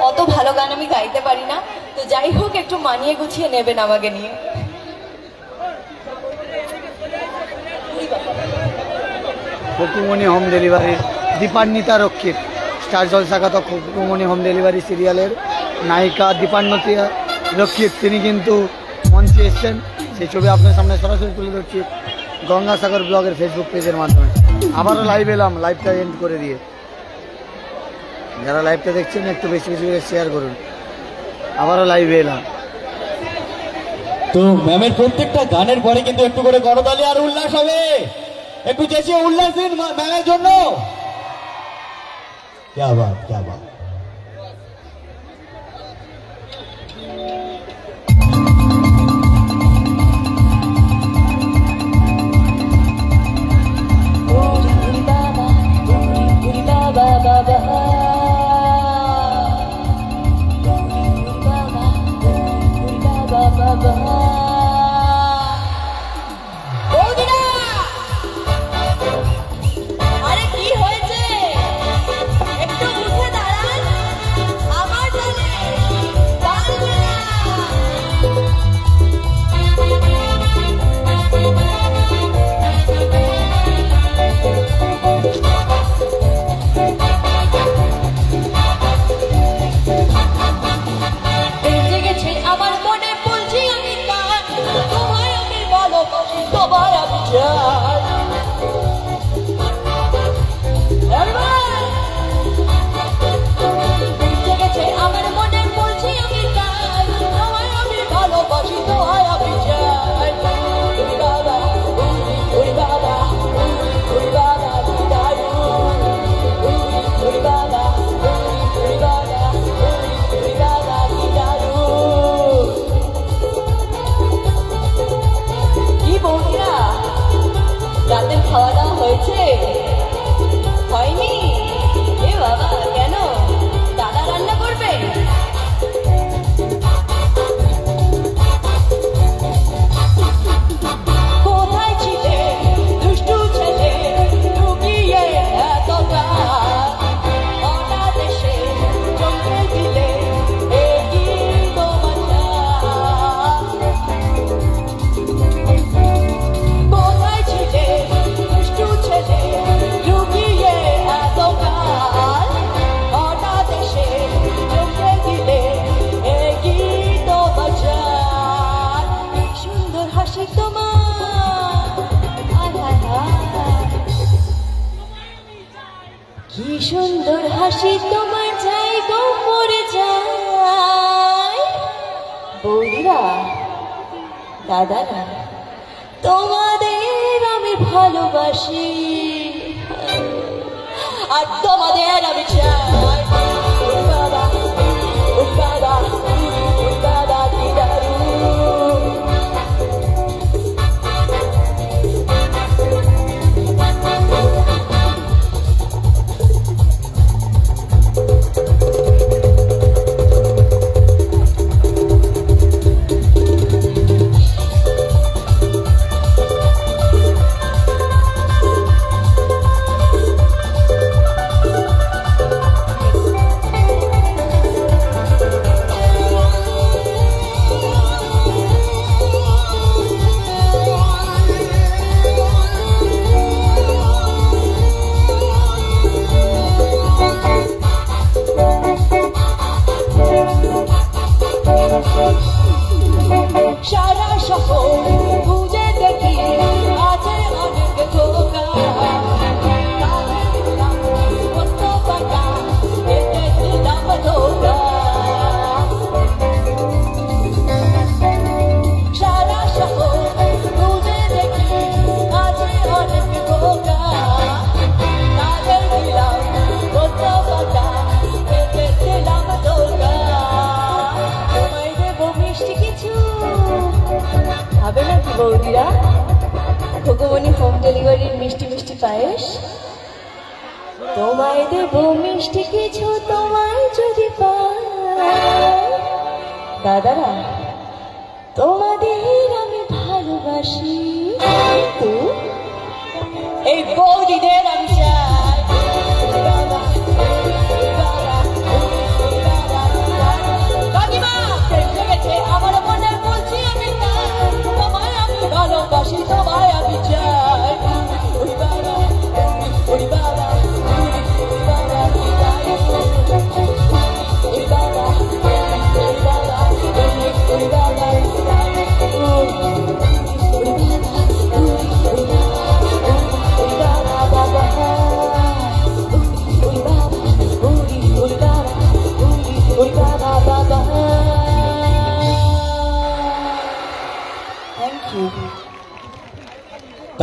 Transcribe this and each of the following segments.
অত ভালো গান আমি গাইতে পারি না, তো যাই হোক একটু মানিয়ে গুছিয়ে নেবেন আমাকে নিয়ে। খুকুমনি হোম ডেলিভারির দীপান্বিতা রক্ষিত স্টার জলসাখাত খুকুমনি হোম ডেলিভারি সিরিয়ালের নায়িকা দীপান্বিতা রক্ষিত তিনি কিন্তু মঞ্চে এসছেন। সেই ছবি আপনার সামনে সরাসরি তুলে ধরছি গঙ্গাসাগর ব্লগের ফেসবুক পেজের মাধ্যমে। আবারও লাইভ এলাম, লাইভটা এন্ড করে দিয়ে। যারা লাইভটা দেখছেন একটু বেশি বেশি করে শেয়ার করুন। আবারও লাইভে এলাম। তো ম্যামের প্রত্যেকটা গানের পরে কিন্তু একটু করে করতালি আর উল্লাস হবে, একটু চেঁচিয়ে উল্লাস দিন ম্যামের জন্য। क्या बात, क्या बात। সুন্দর হাসি তোমার যাই গো মরে যায়। বৌদিরা দাদারা তোমাদের আমি ভালোবাসি আর তোমাদের আমি চাই। বৌদিরা খুকুমনি হোম ডেলিভারির মিষ্টি মিষ্টি পায়েস তোমায় দেব মিষ্টি কিছু তোমায় যদি পাই। দাদারা তোমাদের আমি ভালোবাসি এই বৌদিদের আমি চাই।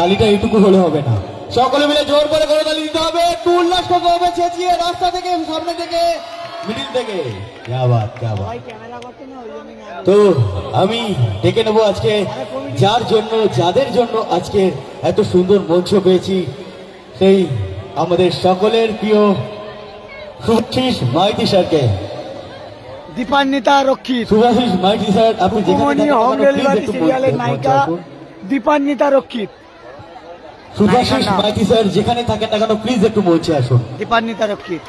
তালিটা এইটুকু হলে হবে না, সকলে মিলে জোর করে করতালি দিতে হবে, একটু উল্লাস করতে হবে, চেঁচিয়ে রাস্তা থেকে, সামনে থেকে, মিডিল থেকে। ক্যা বাত, ক্যা বাত। তো আমি ডেকে নেবো আজকে যাদের জন্য আজকে এত সুন্দর মঞ্চ পেয়েছি, সেই আমাদের সকলের প্রিয় সুভাষিস মাইতি স্যারকে। দীপান্বিতা রক্ষিত, সুভাষিস মাইতি স্যার, আপনি রুকুমণি হোম ডেলিভারি সিরিয়ালের নায়িকা দীপান্বিতা রক্ষিত। সুভাষিস মাইতি স্যার যেখানে থাকেন না কেন, প্লিজ একটু মঞ্চে আসুন। দীপান্বিতা রক্ষিত।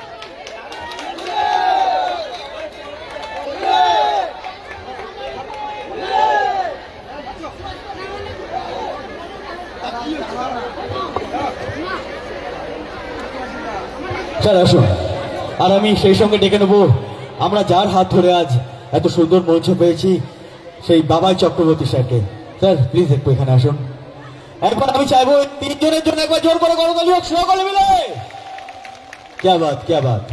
স্যার আসুন। আর আমি সেই সঙ্গে ডেকে নেবো আমরা যার হাত ধরে আজ এত সুন্দর মঞ্চ পেয়েছি, সেই বাবাই চক্রবর্তী স্যারকে। স্যার প্লিজ একটু এখানে আসুন। একবার আমি চাইবো তিনজনের জন্য একবার জোর করে করতালি হোক, সকলে মিলে। ক্যা বাত, ক্যা বাত।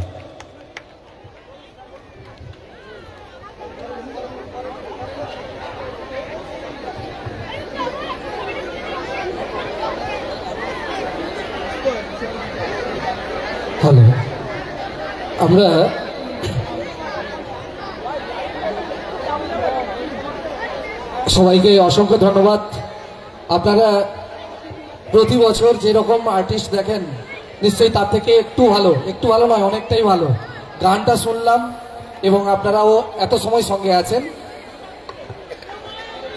হ্যালো, আমরা সবাইকে অসংখ্য ধন্যবাদ। আপনারা প্রতি বছর যেরকম আর্টিস্ট দেখেন, নিশ্চয়ই তার থেকে একটু ভালো নয়, অনেকটাই ভালো গানটা শুনলাম, এবং আপনারাও এত সময় সঙ্গে আছেন।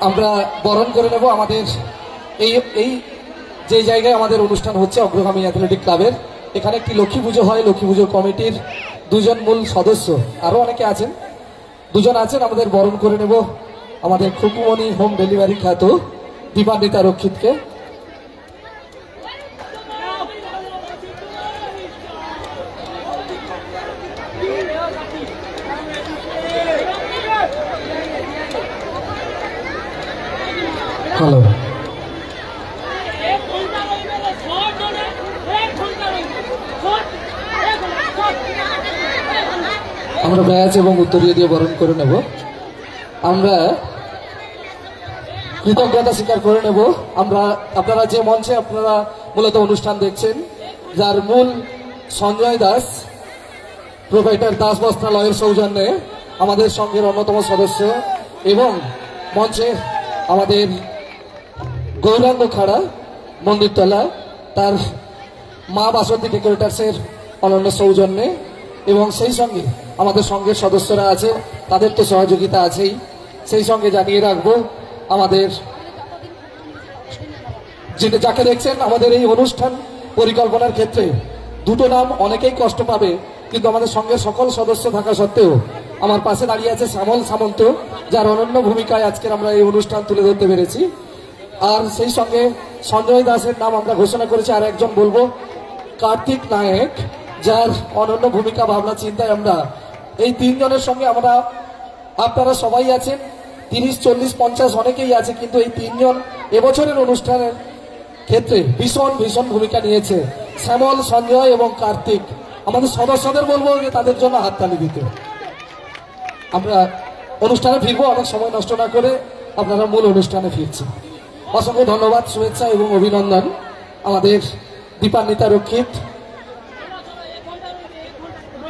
আমরা বরণ করে নেব আমাদের এই যে জায়গায় আমাদের অনুষ্ঠান হচ্ছে, অগ্রগামী অ্যাথলেটিক ক্লাবের। এখানে একটি লক্ষ্মী পুজো হয়, লক্ষ্মী পুজো কমিটির দুজন মূল সদস্য, আরও অনেকে আছেন, দুজন আছেন। আমাদের বরণ করে নেব আমাদের খুকুমণি হোম ডেলিভারি খ্যাত দীপান্বিতা রক্ষিতকে। হ্যালো, আমরা ব্যাচ এবং উত্তরীয় দিয়ে বরণ করে নেব। আমরা কৃতজ্ঞতা স্বীকার করে নেব। আপনারা যে মঞ্চে আপনারা মূলত অনুষ্ঠান দেখছেন, যার মূল সঞ্জয় দাস, প্রোভাইডার দাস বস্ত্রালয়ের সৌজন্যে আমাদের সঙ্গের অন্যতম সদস্য, এবং মঞ্চে আমাদের গৌরাঙ্গ খাড়া মন্দিরতলা, তার মা বাসন্তী ডেকোরেটার্সের অনন্য সৌজন্যে, এবং সেই সঙ্গে আমাদের সঙ্গের সদস্যরা আছে, তাদের তো সহযোগিতা আছেই। সেই সঙ্গে জানিয়ে রাখবো আমাদের যাকে দেখছেন আমাদের এই অনুষ্ঠান পরিকল্পনার ক্ষেত্রে, দুটো নাম অনেকেই কষ্ট পাবে, কিন্তু আমাদের সঙ্গে সকল সদস্য থাকা সত্ত্বেও আমার পাশে দাঁড়িয়ে আছে শ্যামল সামন্ত, যার অনন্য ভূমিকায় আজকের আমরা এই অনুষ্ঠান তুলে ধরতে পেরেছি। আর সেই সঙ্গে সঞ্জয় দাসের নাম আমরা ঘোষণা করেছি, আর একজন বলবো কার্তিক নায়ক, যার অনন্য ভূমিকা ভাবনা চিন্তায় আমরা এই তিনজনের সঙ্গে আপনারা সবাই আছেন, 30, 40, 50 অনেকেই আছে, কিন্তু এই তিনজন এবছরের অনুষ্ঠানের ক্ষেত্রে ভীষণ ভূমিকা নিয়েছে। শ্যামল, সঞ্জয় এবং কার্তিক। আমাদের সদস্যদের বলবো যে তাদের জন্য হাততালি দিতে। আমরা অনুষ্ঠানে ফিরবো, অনেক সময় নষ্ট না করে আপনারা মূল অনুষ্ঠানে ফিরছি। অসংখ্য ধন্যবাদ, শুভেচ্ছা এবং অভিনন্দন আমাদের দীপান্বিতা রক্ষিত।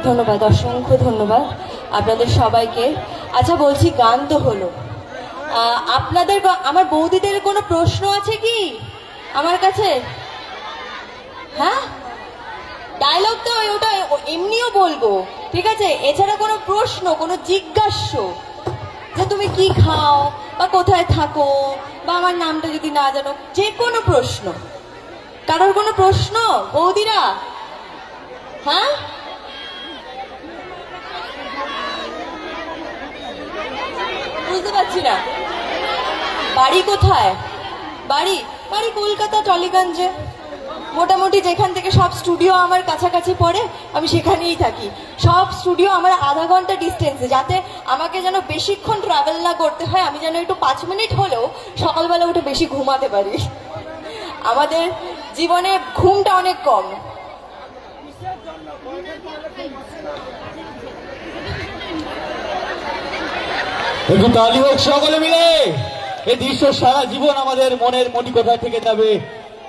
ধন্যবাদ, অসংখ্য ধন্যবাদ আপনাদের সবাইকে। আচ্ছা বলছি, গান তো হলো, আপনাদের আমার বৌদিদের কোনো প্রশ্ন আছে কি আমার কাছে? হ্যাঁ, ডায়লগ তো ওটা এমনিও বলবো, ঠিক আছে? এছাড়া কোনো প্রশ্ন, কোনো জিজ্ঞাস্য, যে তুমি কি খাও বা কোথায় থাকো বা আমার নামটা যদি না জানো, যে কোনো প্রশ্ন, কারোর কোনো প্রশ্ন বৌদিরা? হ্যাঁ, বুঝতে পারছি না। বাড়ি কোথায়? বাড়ি কলকাতা টলিগঞ্জে, মোটামুটি যেখান থেকে সব স্টুডিও আমার কাছাকাছি পড়ে, আমি সেখানেই থাকি। সব স্টুডিও আমার আধা ঘন্টা ডিস্টেন্সে, যাতে আমাকে যেন বেশিক্ষণ ট্রাভেল না করতে হয়, আমি যেন একটু 5 মিনিট হলেও সকালবেলা উঠে বেশি ঘুমাতে পারি। আমাদের জীবনে ঘুমটা অনেক কম। একটু তালি হোক সকলে মিলে। এই দৃশ্য সারা জীবন আমাদের মনের মণিকোঠায় থেকে যাবে।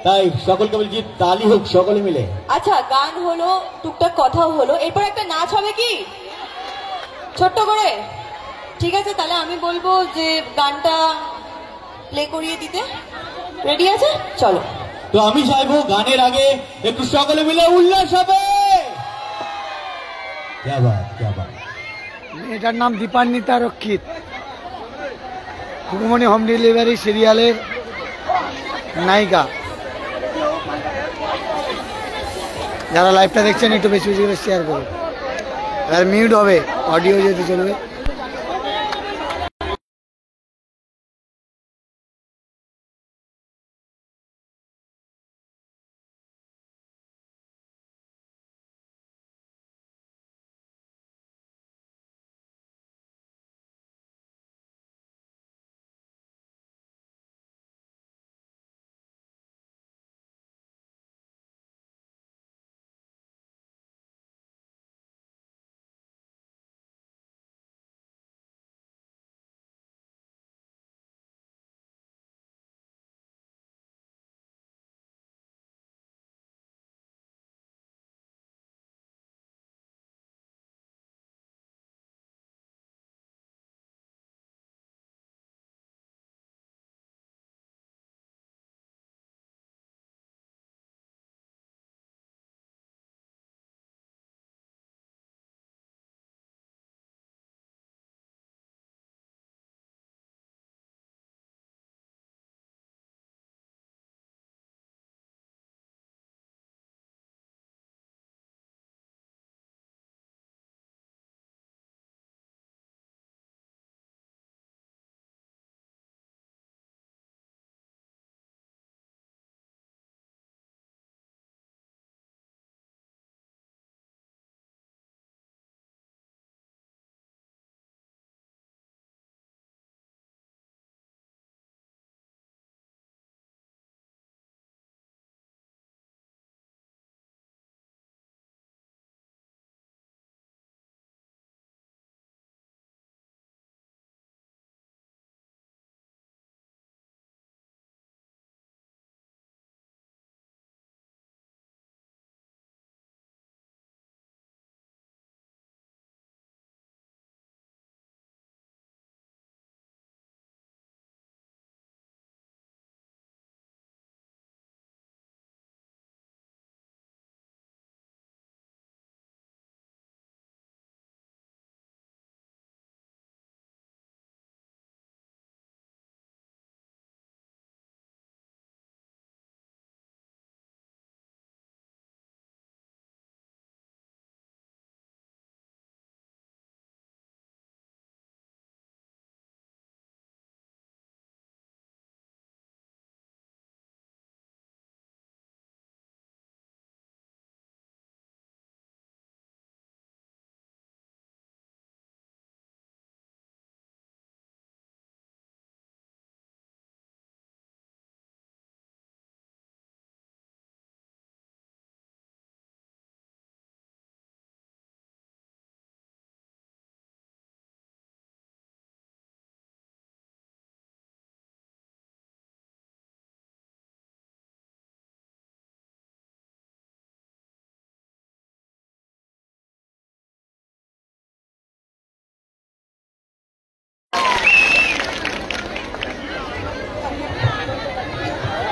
তাই সকলকে বলছি তালি হোক সকলে মিলে। আচ্ছা, গান হলো, টুকটাক কথাও হলো, এরপর একটা নাচ হবে কি ছোট্ট করে? ঠিক আছে, তাহলে আমি বলবো যে গানটা প্লে করিয়ে দিতে। রেডি আছে? চলো। তো আমি চাইবো গানের আগে একটু সকলে মিলে উল্লাস হবে। ক্যা বাত, ক্যা বাত। এটার নাম দীপান্বিতা রক্ষিত, খুকুমনি হোম ডেলিভারি সিরিয়ালের নায়িকা। যারা লাইভটা দেখছেন একটু বেশি বেশি করে শেয়ার করুন। আর মিউট হবে, অডিও যদি চলবে।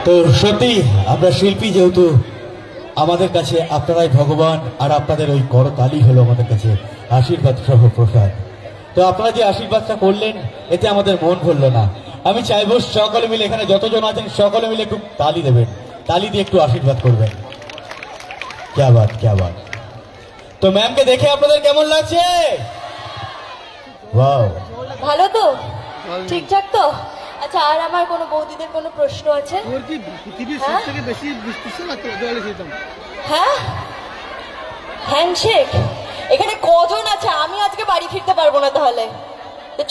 তো সত্যি আমরা শিল্পী, যেহেতু আমাদের কাছে আপনারাই ভগবান, আর আপনাদের ওই করতালি হলো আমাদের কাছে আশীর্বাদ সহ প্রসাদ। তো আপনারা যে আশীর্বাদটা করলেন এতে আমাদের মন ভরল না। আমি চাইবো সকলে মিলে, এখানে যতজন আছেন সকলে মিলে একটু তালি দেবেন, তালি দিয়ে একটু আশীর্বাদ করবেন। ক্যা বাত, ক্যা বাত। তো ম্যামকে দেখে আপনাদের কেমন লাগছে? ওয়াও, ভালো তো? ঠিকঠাক তো? আচ্ছা, আর আমার কোনো বৌদিদের কোনো প্রশ্ন আছে? হ্যাঁ, হ্যান্ডশেক এখানে কজন আছে? আমি আজকে বাড়ি ফিরতে পারবো না, তাহলে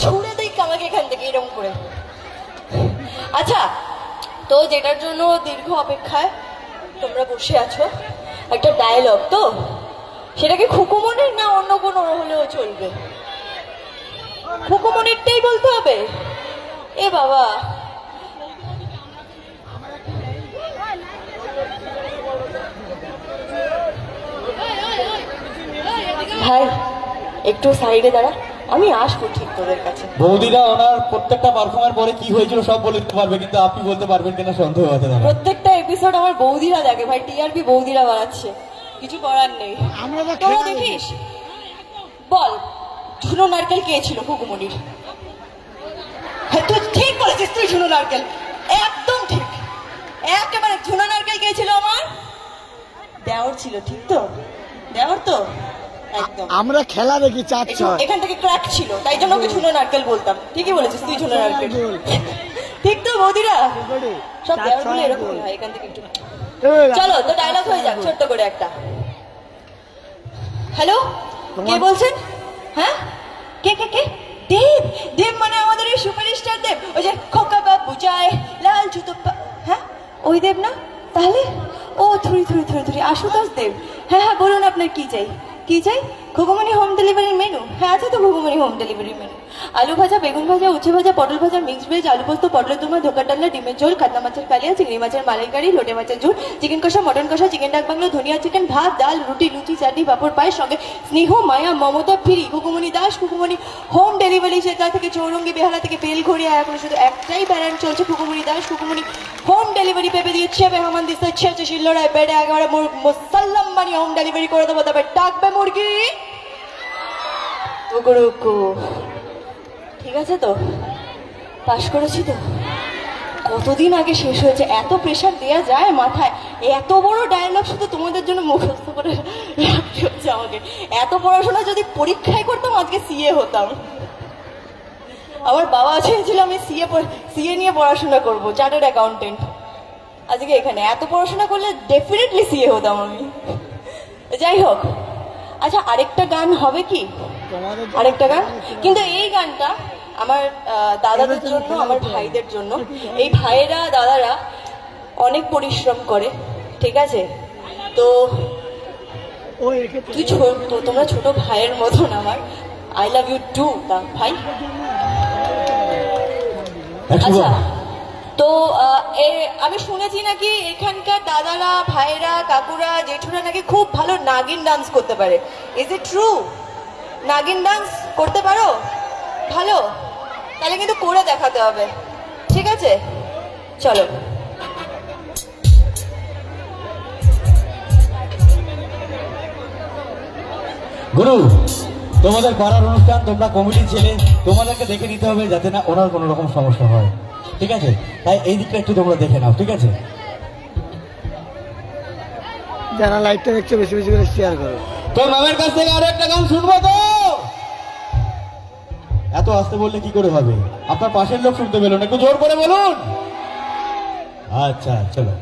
ছুড়ে দিই আমাকে এখান থেকে এরকম করে। আচ্ছা, তো যেটার জন্য দীর্ঘ অপেক্ষায় তোমরা বসে আছো, একটা ডায়লগ, তো সেটা কি খুকুমনির না অন্য কোনো হলেও চলবে? খুকুমনিরটাই বলতে হবে? এ বাবা, ভাই একটু সাইডে দাঁড়া, আমি আসবো ঠিক তোদের কাছে। বৌদিরা ওনার প্রত্যেকটা পারফর্মের পরে কি হয়েছিল সব বলে দিতে পারবে, কিন্তু আপনি বলতে পারবেন কিনা সন্দেহ আছে দাদা। প্রত্যেকটা এপিসোড আমার বৌদিরা দেখে ভাই, টিআরপি বৌদিরা বানাচ্ছে, কিছু করার নেই। আমরা তো তোরা খেলা দেখিস। বল, ঝুনো নারকেল কে ছিল হুকুমনির? হ্যাঁ তুই ঠিক বলেছিস, তুই ঝুনো নারকেল, একদম ঠিক, একেবারে ঝুনো নারকেল কে ছিল আমার? দেওর ছিল, ঠিক তো? দেওর তো একদম। আমরা খেলা দেখি 4-6। এখান থেকে ক্র্যাক ছিল, তাই জন্য ওকে ঝুনো নারকেল বলতাম। ঠিকই বলেছিস তুই, ঝুনো নারকেল, ঠিক তো বৌদিরা? সব দেওরগুলো এরকম হয়। এখান থেকে একটু চলো তো ডায়লগ হয়ে যাক ছোট্ট করে একটা। হ্যালো, কে বলছেন? হ্যাঁ, কে কে কে? দেব। দেব মানে আমাদের এই সুপারস্টার দেব, ওই যে খোকা বাবু যায় লাল জুতো হ্যাঁ ওই দেব না? তাহলে ও থুরি থুরি থুরি থুরি আশুতোষ দেব। হ্যাঁ হ্যাঁ বলুন আপনার কি চাই? কি চাই? ঘুঘুমনি হোম ডেলিভারির মেনু? হ্যাঁ আছে তো ঘুঘুমনি হোম ডেলিভারির মেনু। আলু ভাজা, বেগুন ভাজা, উচ্ছে ভাজা, পটল ভাজা, মিক্সড ভেজ, আলু পোস্ত, পটলের দোমা, ধোকার ডালনা, ডিমের ঝোল, কাতলা মাছের কালিয়া, চিংড়ি মাছের মালাইকারি, লোটে মাছের ঝোল, চিকেন কষা, মটন কষা, চিকেন ডাক বাংলো, ধনিয়া চিকেন, ভাত, ডাল, রুটি, লুচি, চাটনি, পাঁপড়, পায়ের সঙ্গে স্নেহ, মায়া, মমতা free. Ghughumoni Das, Ghughumoni home delivery. সেটা থেকে চৌরঙ্গি, বেহালা থেকে বেলঘড়িয়া, এখন শুধু একটাই ব্যারান্ড চলছে, ঘুঘুমনি দাস, ঘুঘুমনি হোম ডেলিভারি। পেপে দিচ্ছে, মেহমান দিচ্ছে, ছেঁচে শিল্লোড়ায় বেড়ে একেবারে মোসাল্লাম বানিয়ে হোম ডেলিভারি করে দেবো। তবে ডাকবে মুরগি ঠিক আছে তো? পাশ করেছি তো? কতদিন আগে শেষ হয়েছে, এত প্রেশার দেওয়া যায় মাথায়? এত বড় ডায়লগ শুধু তোমাদের জন্য মুখস্থ করে রাখতে হচ্ছে আমাকে। এত পড়াশোনা যদি পরীক্ষায় করতাম আজকে সিএ হতাম। আমার বাবা চেয়েছিল আমি সিএ নিয়ে পড়াশোনা করবো, চার্টার্ড অ্যাকাউন্টেন্ট। আজকে এখানে এত পড়াশোনা করলে ডেফিনেটলি সিএ হতাম আমি। যাই হোক, আচ্ছা আরেকটা গান হবে কি? আরেকটা গান, কিন্তু এই গানটা আমার দাদাদের জন্য, আমার ভাইদের জন্য। এই ভাইয়েরা দাদারা অনেক পরিশ্রম করে, ঠিক আছে? তো তুই তোমরা ছোট ভাইয়ের মতন আমার। আই লাভ ইউ টু দা ভাই। আচ্ছা, তো আমি শুনেছি নাকি এখানকার দাদারা, ভাইরা, কাকুরা, জেঠুরা নাকি খুব ভালো নাগিন ডান্স করতে পারে। Is it true? নাগিন ডান্স করতে পারো ভালো? তাহলে কিন্তু করে দেখাতে হবে, ঠিক আছে? চলো। গুরু, তোমাদের পাড়ার অনুষ্ঠান, তোমরা কমিটির ছেলে, তোমাদেরকে দেখে নিতে হবে যাতে না ওনার কোনো রকম সমস্যা হয়, ঠিক আছে? তাই এই দিকটা একটু তোমরা দেখে নাও, ঠিক আছে? যারা লাইভটা দেখছো বেশি বেশি করে শেয়ার করো। তো মামের কাছ থেকে আরো একটা গান শুনবো তো? এত আসতে বললে কি করে হবে? আপনার পাশের লোক শুনতে পেল না, একটু জোর করে বলুন। আচ্ছা চলো।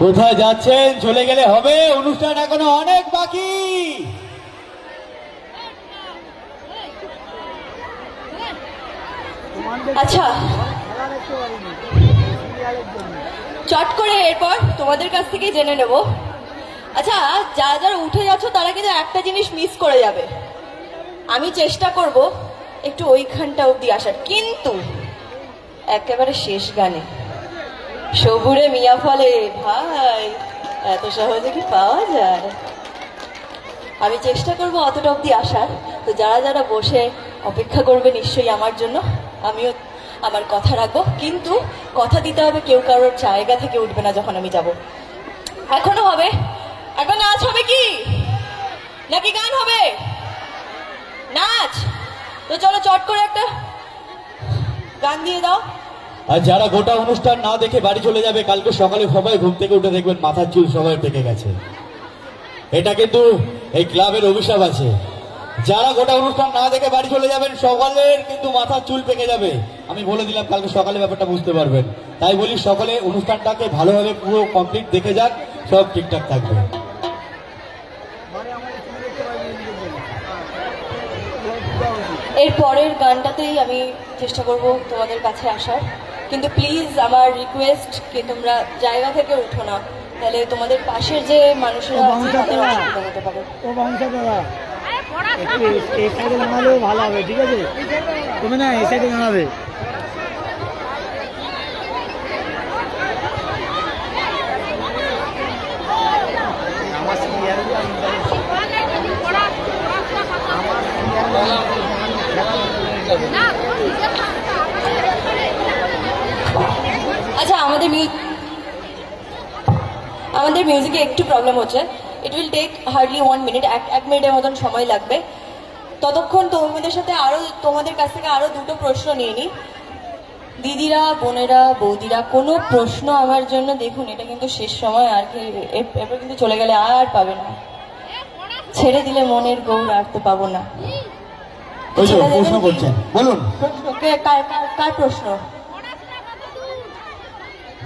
কোথায় যাচ্ছেন? চলে গেলে হবে, অনুষ্ঠান এখনো অনেক বাকি। আচ্ছা, চট করে এরপর তোমাদের কাছ থেকে জেনে নেব। আচ্ছা, যারা যারা উঠে যাচ্ছ তারা কিন্তু একটা জিনিস মিস করে যাবে। আমি চেষ্টা করব একটু ওইখানটা অবধি আসার, কিন্তু একেবারে শেষ গানে সবুরে মিয়া ফলে ভাই এত সহজে কি পাওয়া যায়? আমি চেষ্টা করব অতটা অবধি আসার। তো যারা যারা বসে অপেক্ষা করবে নিশ্চয়ই আমার জন্য, আমিও আমার কথা রাখবো, কিন্তু কথা দিতে হবে কেউ কারোর জায়গা থেকে উঠবে না যখন আমি যাব। এখনো হবে, এখন নাচ হবে কি নাকি গান হবে? নাচ। তো চলো চট করে একটা গান দিয়ে দাও। আর যারা গোটা অনুষ্ঠান না দেখে বাড়ি চলে যাবে, কালকে সকালে সবাই ঘুম থেকে উঠে দেখবেন মাথার চুল সবাই পেকে গেছে। এটা কিন্তু এই ক্লাবের অভিশাপ আছে। যারা গোটা অনুষ্ঠান না দেখে বাড়ি চলে যাবেন, সকালের কিন্তু মাথার চুল পেকে যাবে। আমি বলে দিলাম, কালকে সকালে ব্যাপারটা বুঝতে পারবেন। তাই বলি, সকলে অনুষ্ঠানটাকে ভালোভাবে পুরো কমপ্লিট দেখে যাক, সব ঠিকঠাক থাকবে। এর পরের গানটাতেই আমি চেষ্টা করব তোমাদের কাছে আসার, কিন্তু প্লিজ আমার রিকোয়েস্ট কি তোমরা জায়গা থেকে উঠো না, তাহলে তোমাদের পাশের যে মানুষেরা আছে তাদের অসুবিধা হতে পারে। ও বাউন্সার দাদা, একটু এই সাইডে দাঁড়ালেও ভালো হবে, ঠিক আছে? তুমি না এই সাইডে দাঁড়াবে। আচ্ছা, আমাদের মিউজিকে একটু প্রবলেম হচ্ছে। It will take hardly 1 minute, এক মিনিটের মতন সময় লাগবে। ততক্ষণ তোমাদের কাছ থেকে আরো দুটো প্রশ্ন নিয়ে নিই। দিদিরা, বোনেরা, বৌদিরা, কোনো প্রশ্ন আমার জন্য দেখুন, এটা কিন্তু শেষ সময়, আর কি এরপর কিন্তু চলে গেলে আর পাবে না। ছেড়ে দিলে মনের গৌর আর তো পাবো না। প্রশ্ন করছেন, বলুন। প্রশ্ন কার প্রশ্ন?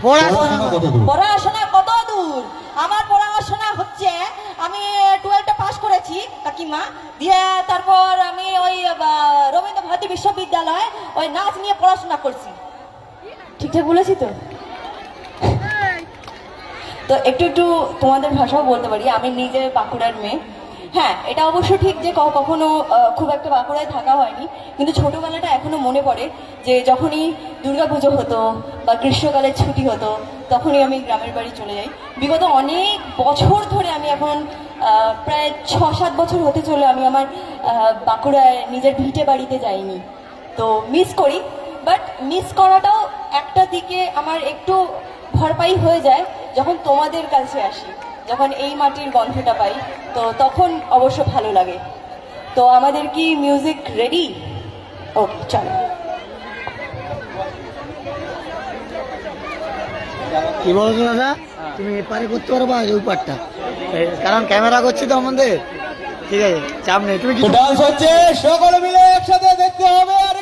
পড়াশোনা কত দূর? আমার পড়াশোনা হচ্ছে, আমি 12টা পাস করেছি কাকিমা, দিয়ে তারপর আমি ওই রবীন্দ্র ভারতী বিশ্ববিদ্যালয়ে ওই নাচ নিয়ে পড়াশোনা করছি। ঠিকঠাক বলেছি তো? তো একটু একটু তোমাদের ভাষাও বলতে পারি। আমি নিজে বাঁকুড়ার মেয়ে। হ্যাঁ, এটা অবশ্য ঠিক যে কখনো খুব একটা বাঁকুড়ায় থাকা হয়নি, কিন্তু ছোটবেলাটা এখনো মনে পড়ে যে যখনই দুর্গাপুজো হতো বা গ্রীষ্মকালের ছুটি হতো, তখনই আমি গ্রামের বাড়ি চলে যাই। বিগত অনেক বছর ধরে, আমি এখন প্রায় 6-7 বছর হতে চলে, আমি আমার বাঁকুড়ায় নিজের ভিটে বাড়িতে যাইনি। তো মিস করি, বাট মিস করাটাও একটা দিকে আমার একটু ভরপাই হয়ে যায় যখন তোমাদের কাছে আসি, যখন এই মাটির গন্ধটা পাই, তো তখন অবশ্য ভালো লাগে। তো আমাদের কি মিউজিক রেডি? ওকে, চলো। কি বলছো দাদা, তুমি এপারে করতে পারবা ওই পারটা? কারণ ক্যামেরা করছি তো আমাদের, ঠিক আছে, চাপ নেই। তুমি ডান্স হচ্ছে, সকলে মিলে একসাথে দেখতে হবে। আর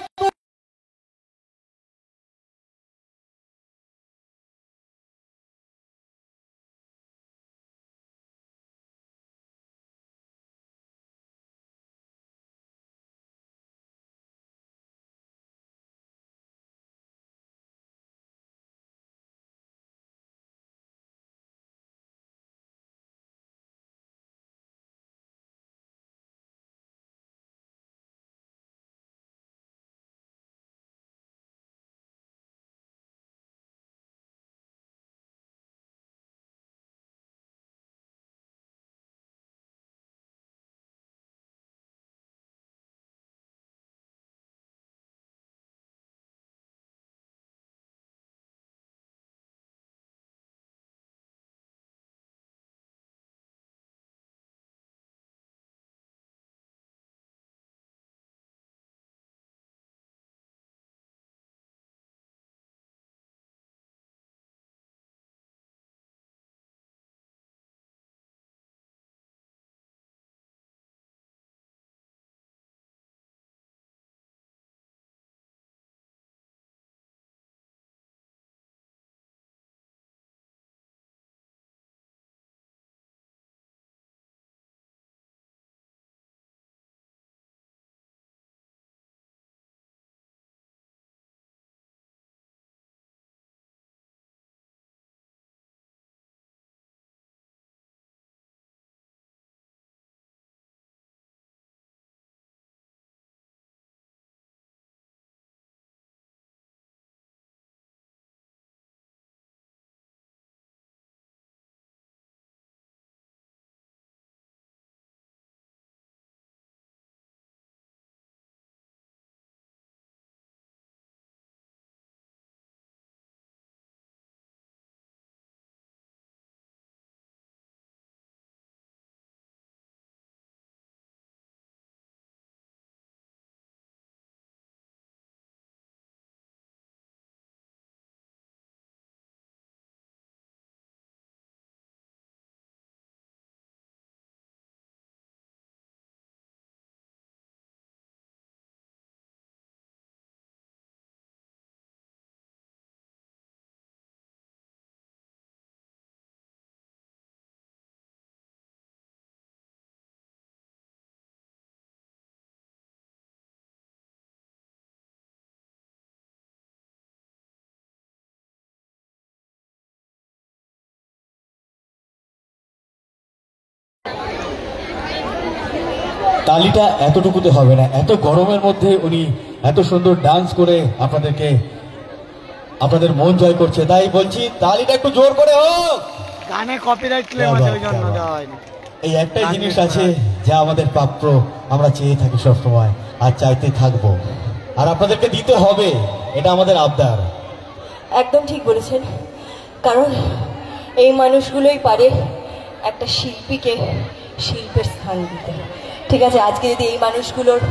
তালিটা এতটুকুতে হবে না, এত গরমের মধ্যে উনি এত সুন্দর ডান্স করে আপনাদের মন জয় করছে, তাই বলছি তালিটা একটু জোর করে হোক। গানে কপিরাইট ক্লেম আছে ওই জন্য দেওয়া হয়নি। এই একটাই জিনিস আছে যা আমাদের প্রাপ্য, আমরা চেয়ে থাকি সবসময় আর চাইতে থাকবো, আর আপনাদেরকে দিতে হবে, এটা আমাদের আবদার। একদম ঠিক বলেছেন, কারণ এই মানুষগুলোই পারে একটা শিল্পীকে শিল্পের স্থান দিতে। ঠিক আছে, আজকে যদি এই মানুষগুলোর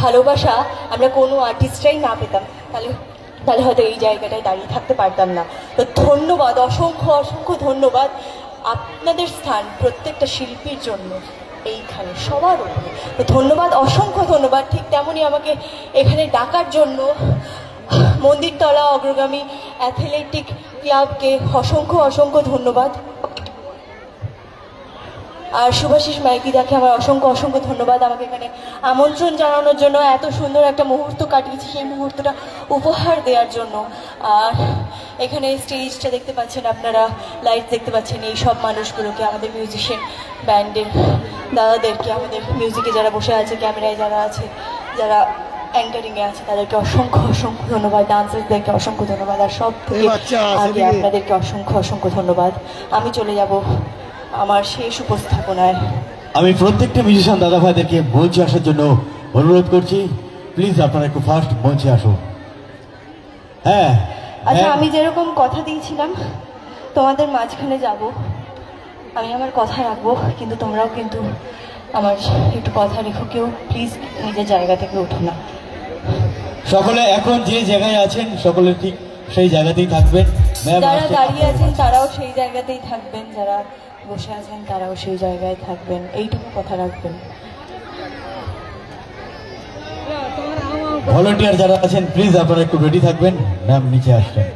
ভালোবাসা আমরা কোনো আর্টিস্টরাই না পেতাম, তাহলে হয়তো এই জায়গাটায় দাঁড়িয়ে থাকতে পারতাম না। তো ধন্যবাদ, অসংখ্য অসংখ্য ধন্যবাদ। আপনাদের স্থান প্রত্যেকটা শিল্পীর জন্য এইখানে সবার উপরে। তো ধন্যবাদ, অসংখ্য ধন্যবাদ। ঠিক তেমনই আমাকে এখানে ডাকার জন্য মন্দিরতলা অগ্রগামী অ্যাথলেটিক ক্লাবকে অসংখ্য অসংখ্য ধন্যবাদ। আর শুভাশিস মাইকিদাকে আমার অসংখ্য অসংখ্য ধন্যবাদ আমাকে এখানে আমন্ত্রণ জানানোর জন্য, এত সুন্দর একটা মুহূর্ত কাটিয়েছি সেই মুহূর্তটা উপহার দেওয়ার জন্য। আর এখানে স্টেজটা দেখতে পাচ্ছেন আপনারা, লাইট দেখতে পাচ্ছেন, এই সব মানুষগুলোকে, আমাদের মিউজিশিয়ান ব্যান্ডের দাদাদেরকে, আমাদের মিউজিকে যারা বসে আছে, ক্যামেরায় যারা আছে, যারা অ্যাঙ্কারিংয়ে আছে, তাদেরকে অসংখ্য অসংখ্য ধন্যবাদ। ডান্সারদেরকে অসংখ্য ধন্যবাদ। আর সব থেকে আগে আপনাদেরকে অসংখ্য অসংখ্য ধন্যবাদ। আমি চলে যাব আমার শেষ উপস্থাপনায়। আমি প্রত্যেকটা মিউজিশিয়ান দাদা ভাইদেরকে মঞ্চে আসার জন্য অনুরোধ করছি, প্লিজ আপনারা একটু ফার্স্ট মঞ্চে আসুন। হ্যাঁ, আচ্ছা, আমি যেরকম কথা দিয়েছিলাম তোমাদের মাঝখানে যাব, আমি আমার কথা রাখবো, কিন্তু তোমরাও কিন্তু আমার একটু কথা রেখো, কেউ প্লিজ নিজের জায়গা থেকে উঠো না। সকলে এখন যে জায়গায় আছেন সকলে ঠিক সেই জায়গাতেই থাকবেন। যারা দাঁড়িয়ে আছেন তারাও সেই জায়গাতেই থাকবেন, যারা বসে আছেন তারাও সেই জায়গায় থাকবেন, এইটুকু কথা রাখবেন। ভলান্টিয়ার যারা আছেন প্লিজ আপনারা একটু রেডি থাকবেন, ম্যাম নিচে আসবেন।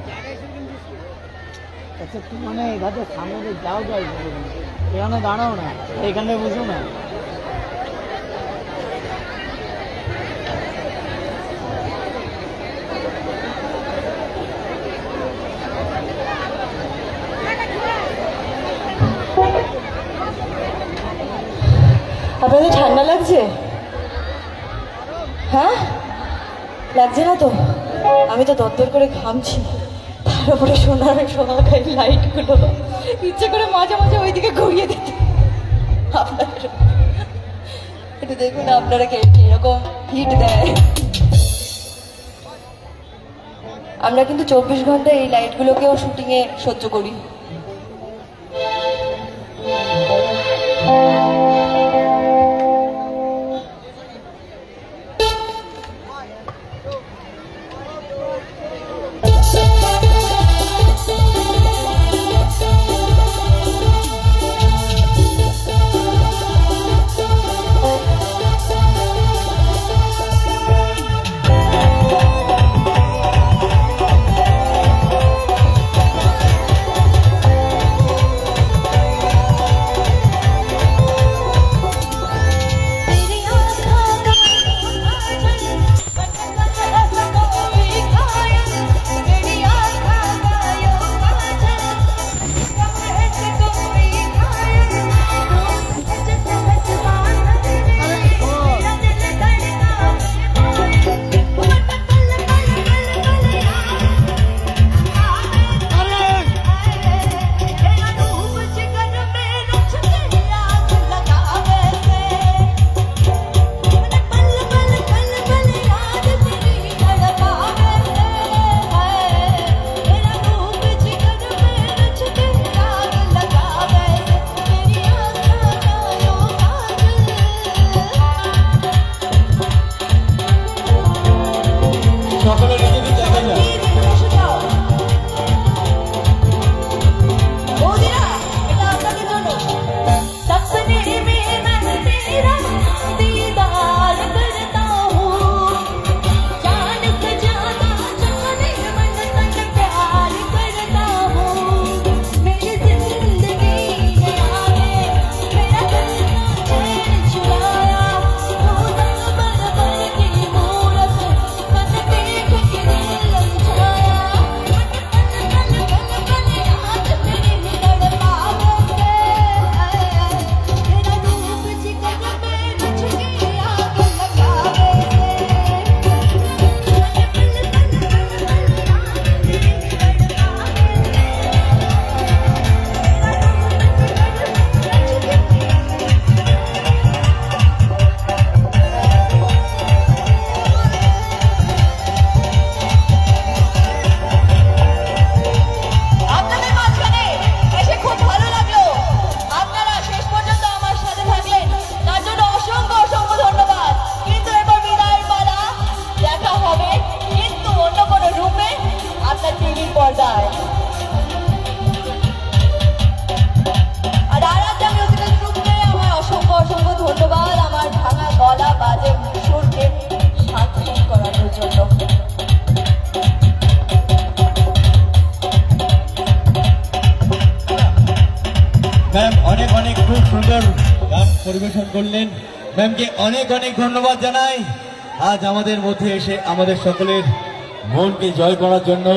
মানে এভাবে সামনে যাও যাই, এখানে দাঁড়াও না, এখানে বুঝো না। আপনাদের ঠান্ডা লাগছে? হ্যাঁ, লাগছে না তো? আমি তো দরদর করে ঘামছি, তার উপরে সোনার লাইটগুলো ইচ্ছে করে মাঝে মাঝে ওইদিকে ঘুরিয়ে দিতে। আপনাদের একটু দেখুন আপনারা কিরকম হিট দেয়। আমরা কিন্তু 24 ঘন্টা এই লাইটগুলোকেও শুটিংয়ে সহ্য করি। পর্দায়। আর আজ আমি অতিথি রূপে আমার অসংখ্য অসংখ্য ধন্যবাদ আমার ভাঙা গলা বাজে সুরকে সার্থক করানোর জন্য। ম্যাম অনেক অনেক খুব সুন্দর গান পরিবেশন করলেন। ম্যামকে অনেক অনেক ধন্যবাদ জানাই আজ আমাদের মধ্যে এসে আমাদের সকলের মনকে জয় করার জন্য।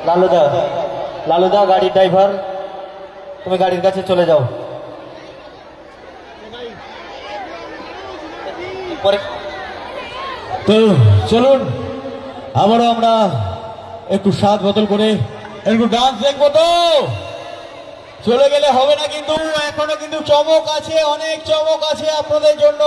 লালুদা, লালুদা গাড়ির ড্রাইভার, তুমি গাড়ির কাছে চলে যাও। তো চলুন আবারও আমরা একটু স্বাদ বদল করে একটু ডান্স দেখবো। তো চলে গেলে হবে না, কিন্তু এখনো কিন্তু চমক আছে, অনেক চমক আছে আপনাদের জন্য।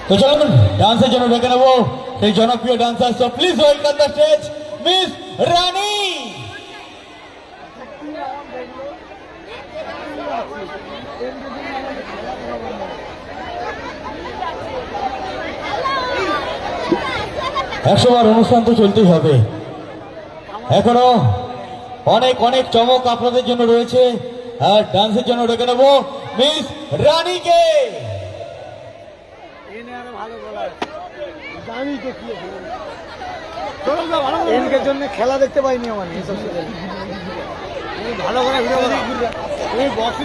তো চলুন ডান্সের জন্য ডেকে নেবো সেই জনপ্রিয় dancer. So please welcome the stage miss Rani. একশোবার অনুষ্ঠান তো চলতেই হবে, এখনো অনেক অনেক চমক আপনাদের জন্য রয়েছে। আর ডান্সের জন্য ডেকে নেবো মিস রানীকে। এনকের জন্য খেলা দেখতে পাইনি আমার ভালো করে ঘুরে বক্সে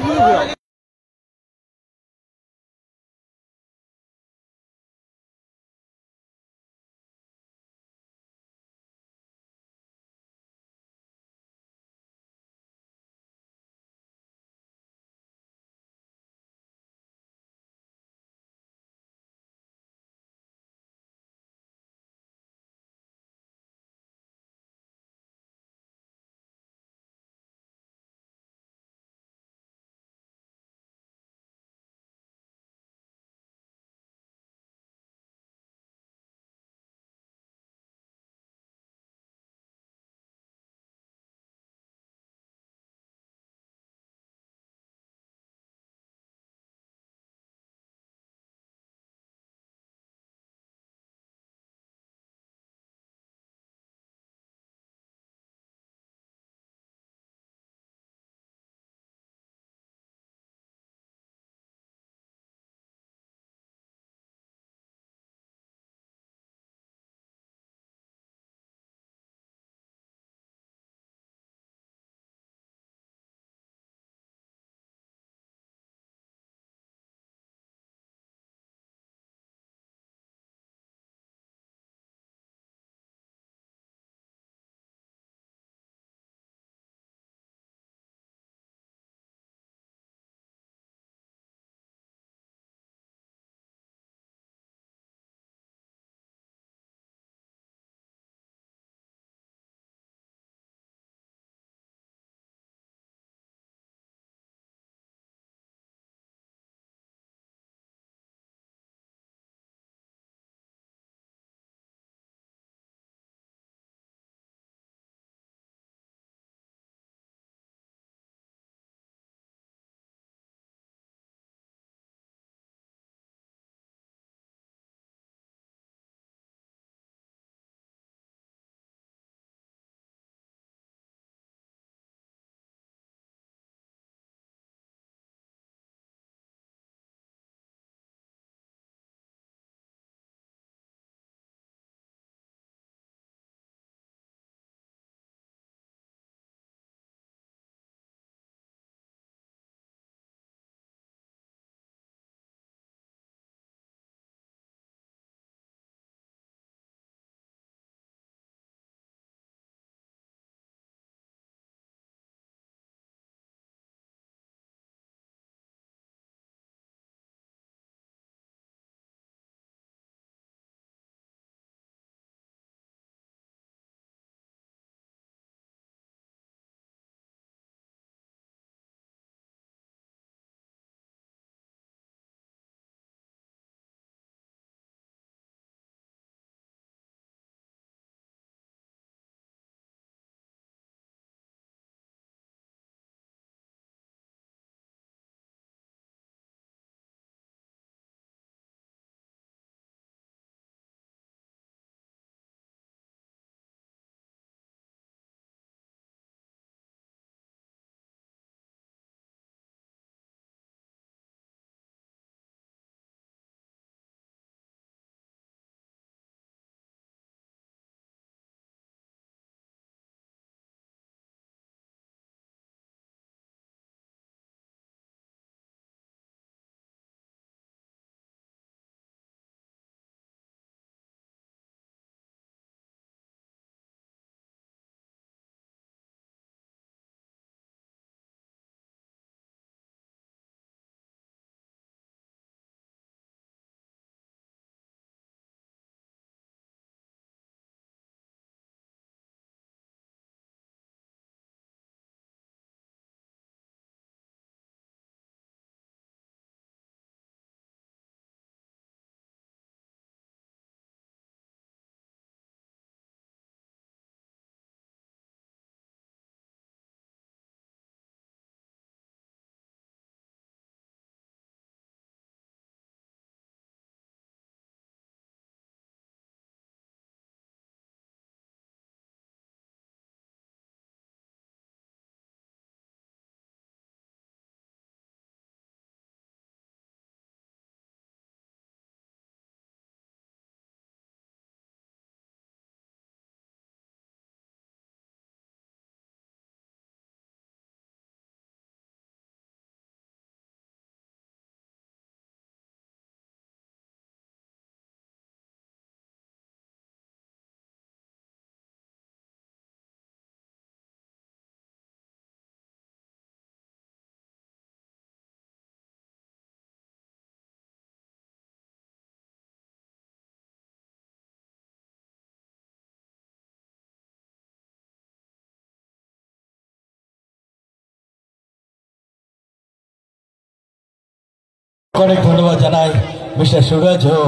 অনেক ধন্যবাদ জানাই মিস্টার সুরজ ও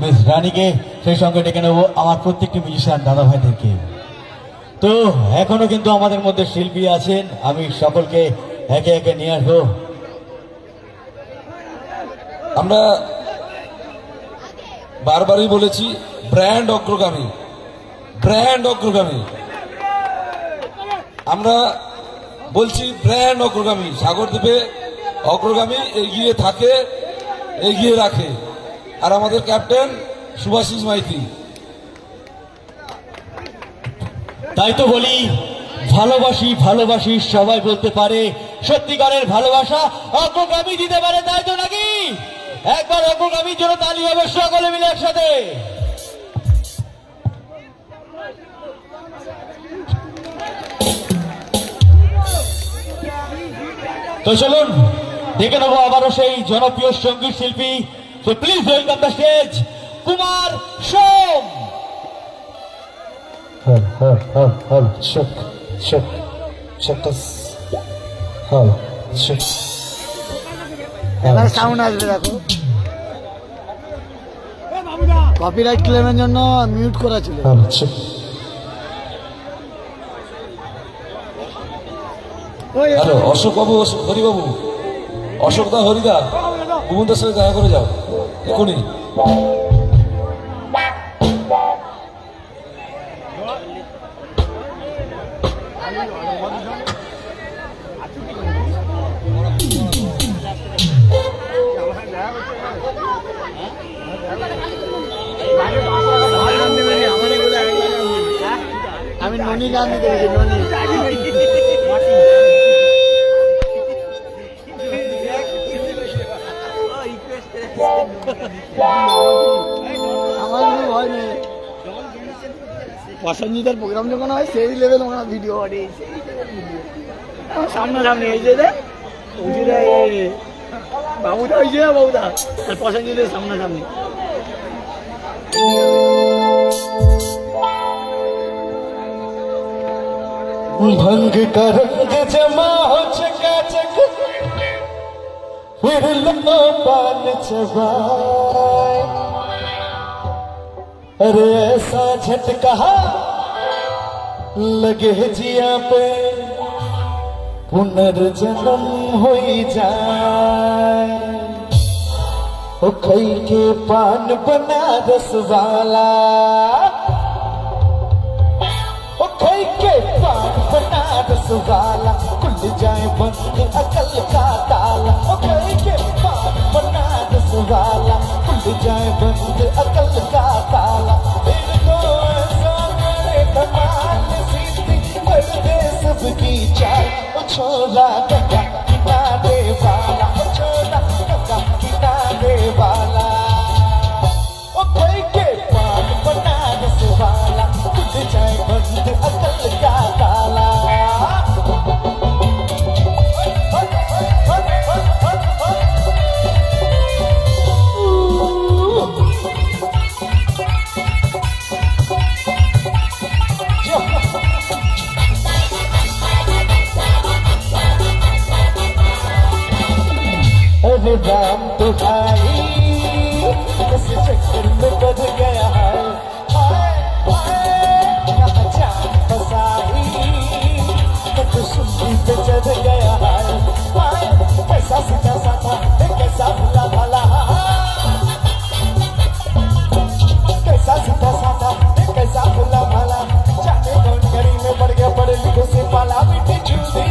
মিস রানীকে, সেই সঙ্গে ডেকে নেবো আমার প্রত্যেকটি মিউজিশিয়ান দাদা ভাইদেরকে। তো এখনো কিন্তু আমাদের মধ্যে শিল্পী আছেন, আমি সকলকে একে একে নিয়ে আসবো। আমরা বারবারই বলেছি ব্র্যান্ড অগ্রগামী, ব্র্যান্ড অগ্রগামী। আমরা বলছি ব্র্যান্ড অগ্রগামী, সাগরদ্বীপে অগ্রগামী এগিয়ে থাকে, এগিয়ে রাখে। আর আমাদের ক্যাপ্টেন সুভাষিস মাইতি। তাই তো বলি ভালোবাসি ভালোবাসি সবাই বলতে পারে, সত্যিকারের ভালোবাসা অগ্রগামী দিতে পারে, তাই তো নাকি? একবার অগ্রগামীর জন্য তালি হবে সকলে মিলে একসাথে। তো চলুন দেখে নেবো আবারও সেই জনপ্রিয় সঙ্গীত শিল্পী। So please welcome the stage Kumar সোম। এবার সাউন্ড আসবে, দেখো কপিরাইট ক্লেমের জন্য মিউট করা ছিল। হ্যালো অশোক বাবু, হরিবাবু, অশোকদা, হরিদা, গুমনদার সাথে দেখা করে যাও এখনই। আমি ননি গান দিতে গেছি, ননি আমার কিছু ভয় নেই। প্রসেনজিতের প্রোগ্রাম যখন হয় সেই লেভেল ওরা ভিডিও বানিয়েছে, সামনাসামনি হয়েছে রে বাবুদা হয়েছে না, বাবুদা আর প্রসেনজিতের সামনাসামনি। भंग का रंग जमा हो चकाचक, फिर लो पान चबाए। अरे ऐसा झटका लगे जिया पे, पुनर्जन्म हो जाए। ओ खई के पान बनारस वाला, के पान बनारस वाला, खुल जाए बंद अकल का ताला। के पान बनारस वाला, खुल जाए बंद अकल का ताला। इनको ऐसा करे कमाल सीधी कर दे सबकी चाल। ओ छोला गंगा किनारे वाला, ओ छोला गंगा किनारे वाला। के पान बनारस वाला, खुल जाए बंद अकल का ताला। अरे राम तुम्हारी इस चक्कर में बढ़ गया है, यहाँ जान फसाई तो सुनती पे चढ़ गया है। कैसा सीधा साधा कैसा भला भला, कैसा सीधा साधा कैसा भला भला। जाने कौन गली में पड़ गया पढ़े लिखो से पाला। मीठी जूदी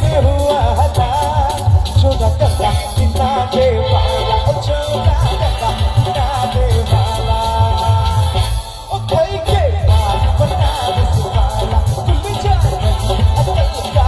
से हुआ हला, छोटा गंगा किनारे वाला, छोटा गंगा किनारे वाला। के पान बनारस वाला, खुल जाए अकल का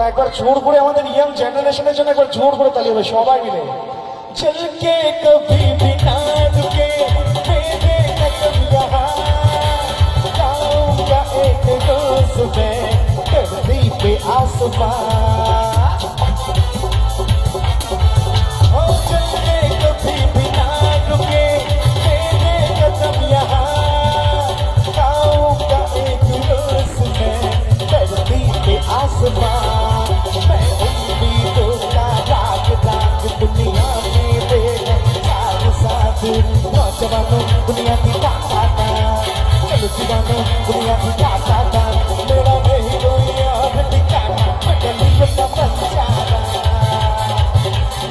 একবার জোর করে আমাদের ইয়াং জেনারেশনের জন্য একবার জোর করে তালি হবে সবাই মিলে। চলকে কভি भी ना रुके मेरे कदम यहाँ जाऊंगा एक रोज मैं धरती पे आसमां। ओ चलके कभी भी ना रुके मेरे कदम यहाँ जाऊंगा एक रोज मैं धरती पे आसमां। मैं उम्मीदों का राग राग दुनिया में देगा साथ साथ। नौजवानों दुनिया की ताकत चलो दीवानों दुनिया की ताकत मेरा नहीं कोई और ठिकाना मैं गली का बच्चा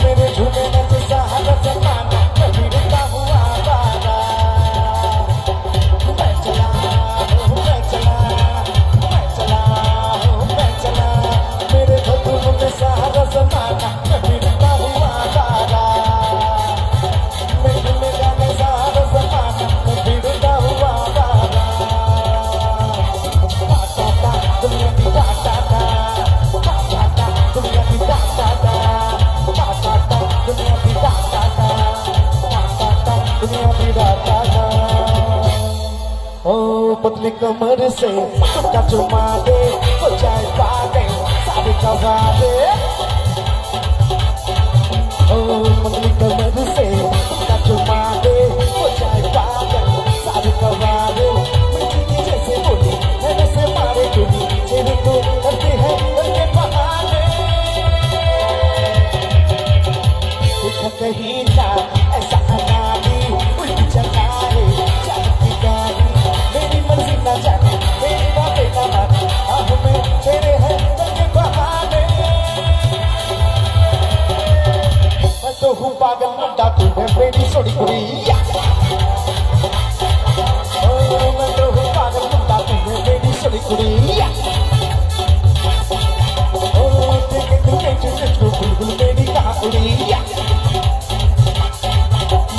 मेरे झूमे में सहारा जमाना मैं गिरता हुआ बाबा। मैं चला मैं चला मैं चला मैं चला मेरे घुटनों में सहारा जमाना मैं गिरता हुआ बाबा। मेरे में जाने सहारा जमाना मैं गिरता हुआ बाबा। टाटा दुनिया की टाटा टाटा दुनिया की टाटा टाटा दुनिया की टाटा टाटा दुनिया की टाटा। ओ पतली कमर से तुमका चुमा दे हो जाए पागल सारे कवाले। ओ पतली कमर से तुमका चुमा दे हो जाए पागल सारे कवाले। मुझे जैसे बोली ऐसे मारे गोली चेहरे को करते हैं करके बहाने। देखा कहीं ना ऐसा अनाड़ी उल्टी चलाए चलती गाड़ी मेरी मर्जी ना जाने मेरी बातें ना माने आह में तेरे हैं करके बहाने। मैं तो हूँ पागल मुंडा तू है मेरी सोनी कुड़िया। मैं तो हूँ पागल मुंडा तू है मेरी सोनी कुड़िया। बुलबुल मेरी कहाँ उड़िया।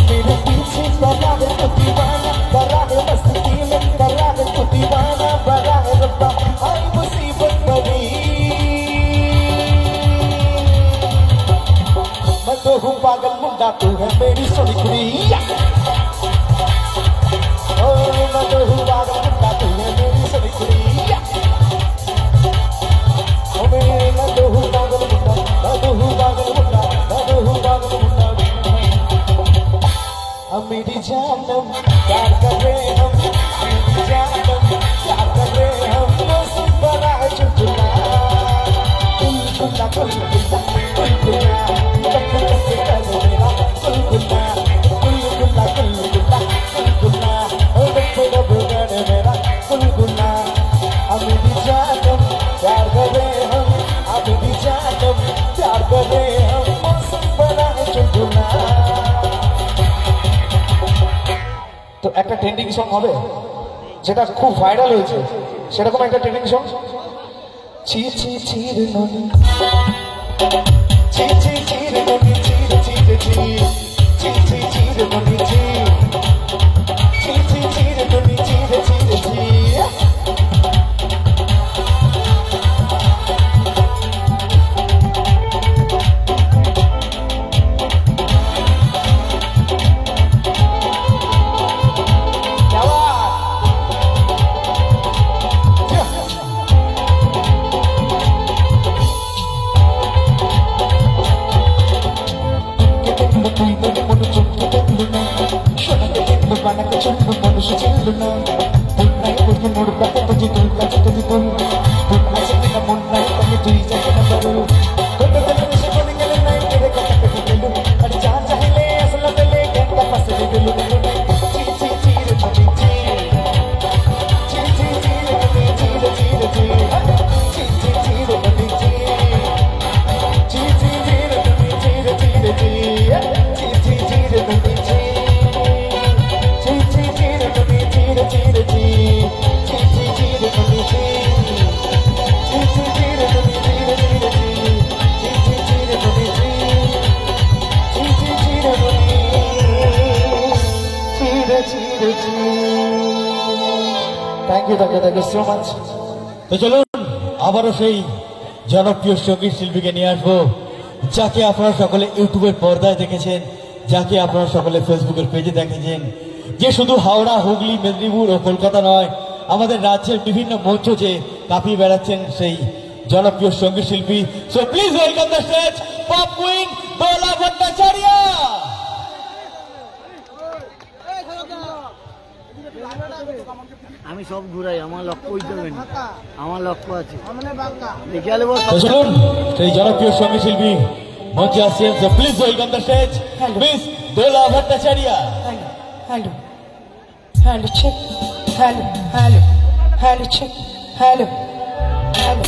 मेरे पीछे बड़ा है तो दीवाना बड़ा है मस्ती में बड़ा है तो दीवाना बड़ा है रब्बा आई मुसीबत बड़ी। मैं तो हूँ पागल मुंडा तू है मेरी सोनी कुड़िया। मैं तो हूँ पागल मुंडा तू है मेरी सोनी कुड़िया। मैं तो हूँ पागल मुंडा मैं तो हूँ पागल मुंडा मैं तो हूँ पागल मुंडा। हम मेरी जानम प्यार कर रहे हम मेरी जानम प्यार कर रहे हम मौसम बड़ा है चुटकुला बुलबुला बुलबुला बुलबुला कब से पहले मेरा बुलबुला बुलबुला बुलबुला बुलबुला और बड़ा बुलबुला मेरा बुलबुला। हम मेरी जानम प्यार कर रहे हम हम मेरी जानम प्यार कर रहे हम मौसम बड़ा है चुटकुला। তো একটা ট্রেন্ডিং সং হবে যেটা খুব ভাইরাল হয়েছে সেরকম একটা ট্রেন্ডিং সং। ছি ছি ছির ননি ছি ছি ছির ননি ছির ছির ছি ছি ছি ছির ননি ছি ছি ছি ছির ননি ছির ছির ছি। তো চলুন আবারও সেই জনপ্রিয় সঙ্গীত শিল্পীকে নিয়ে আসবো, যাকে আপনারা সকলে ইউটিউবের পর্দায় দেখেছেন, যাকে আপনারা সকলে ফেসবুকের পেজে দেখেছেন, যে শুধু হাওড়া, হুগলি, মেদিনীপুর ও কলকাতা নয়, আমাদের রাজ্যের বিভিন্ন মঞ্চ যে কাঁপিয়ে বেড়াচ্ছেন সেই জনপ্রিয় সঙ্গীত শিল্পী। So please welcome the stage pop queen Dola Bhattacharya. আমি সব ঘুরাই, আমার লক্ষ্য ওই দেবেন, আমার লক্ষ্য আছে। চলুন সেই জনপ্রিয় সঙ্গীত শিল্পী মঞ্চে আসছেন। So please welcome the stage miss Dola Bhattacharya. Hello, hello, check, hello, hello, hello, check, hello, hello.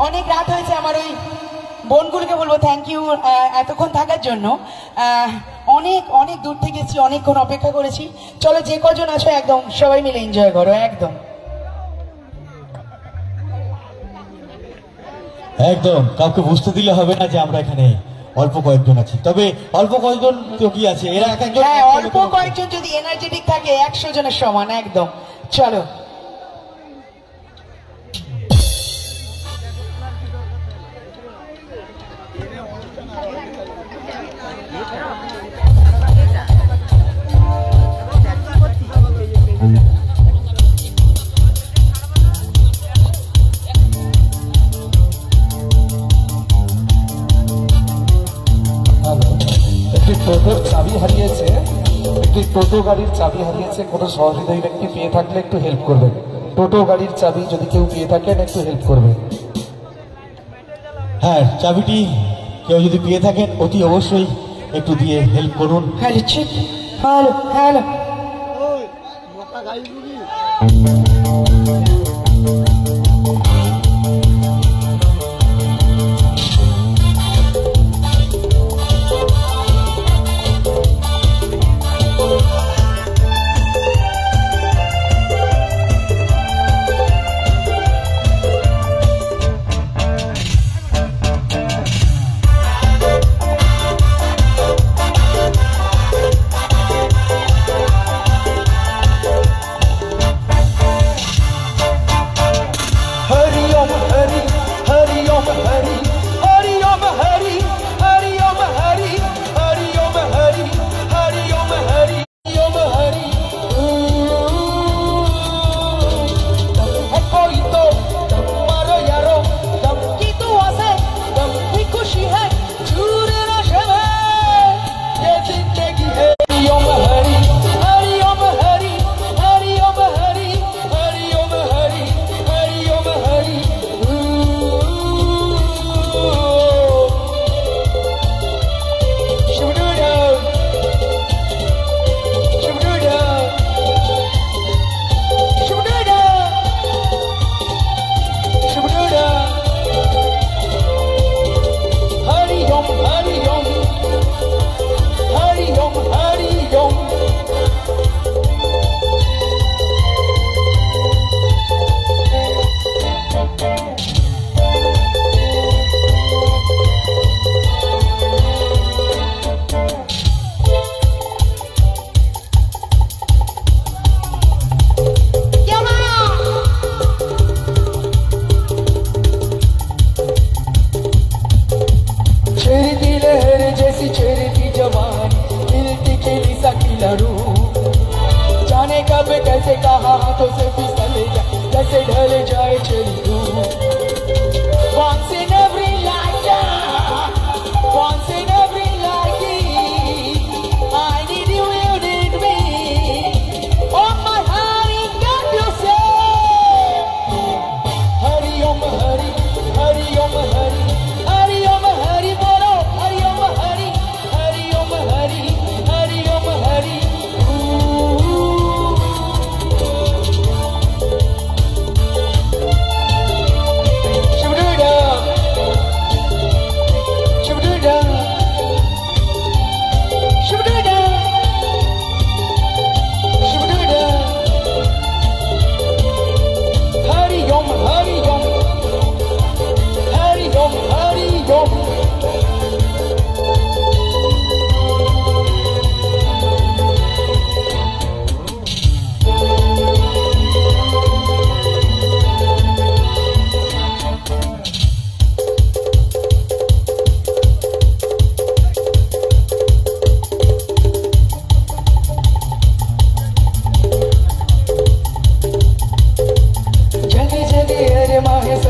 অনেক রাত হয়েছে, আমার ওই বোনগুলোকে বলবো থ্যাংক ইউ এতক্ষণ থাকার জন্য। অনেক অনেক দূর থেকে এসেছি, অনেকক্ষণ অপেক্ষা করেছি। চলো যে কজন আছো একদম সবাই মিলে এনজয় করো একদম। একদম কাউকে বুঝতে দিলে হবে না যে আমরা এখানে অল্প কয়েকজন আছি। তবে অল্প কয়েকজন তো কি আছে, এরা এক একজন, হ্যাঁ অল্প কয়েকজন যদি এনার্জেটিক থাকে 100 জনের সমান একদম। চলো টোটোর চাবি হারিয়েছে, একটি টোটো গাড়ির চাবি হারিয়েছে, কোনো সহৃদয় ব্যক্তি পেয়ে থাকলে একটু হেল্প করবেন। টোটো গাড়ির চাবি যদি কেউ পেয়ে থাকেন একটু হেল্প করবেন। হ্যাঁ চাবিটি কেউ যদি পেয়ে থাকেন অতি অবশ্যই একটু দিয়ে হেল্প করুন। হ্যালো ঠিক, হ্যালো হ্যালো ওই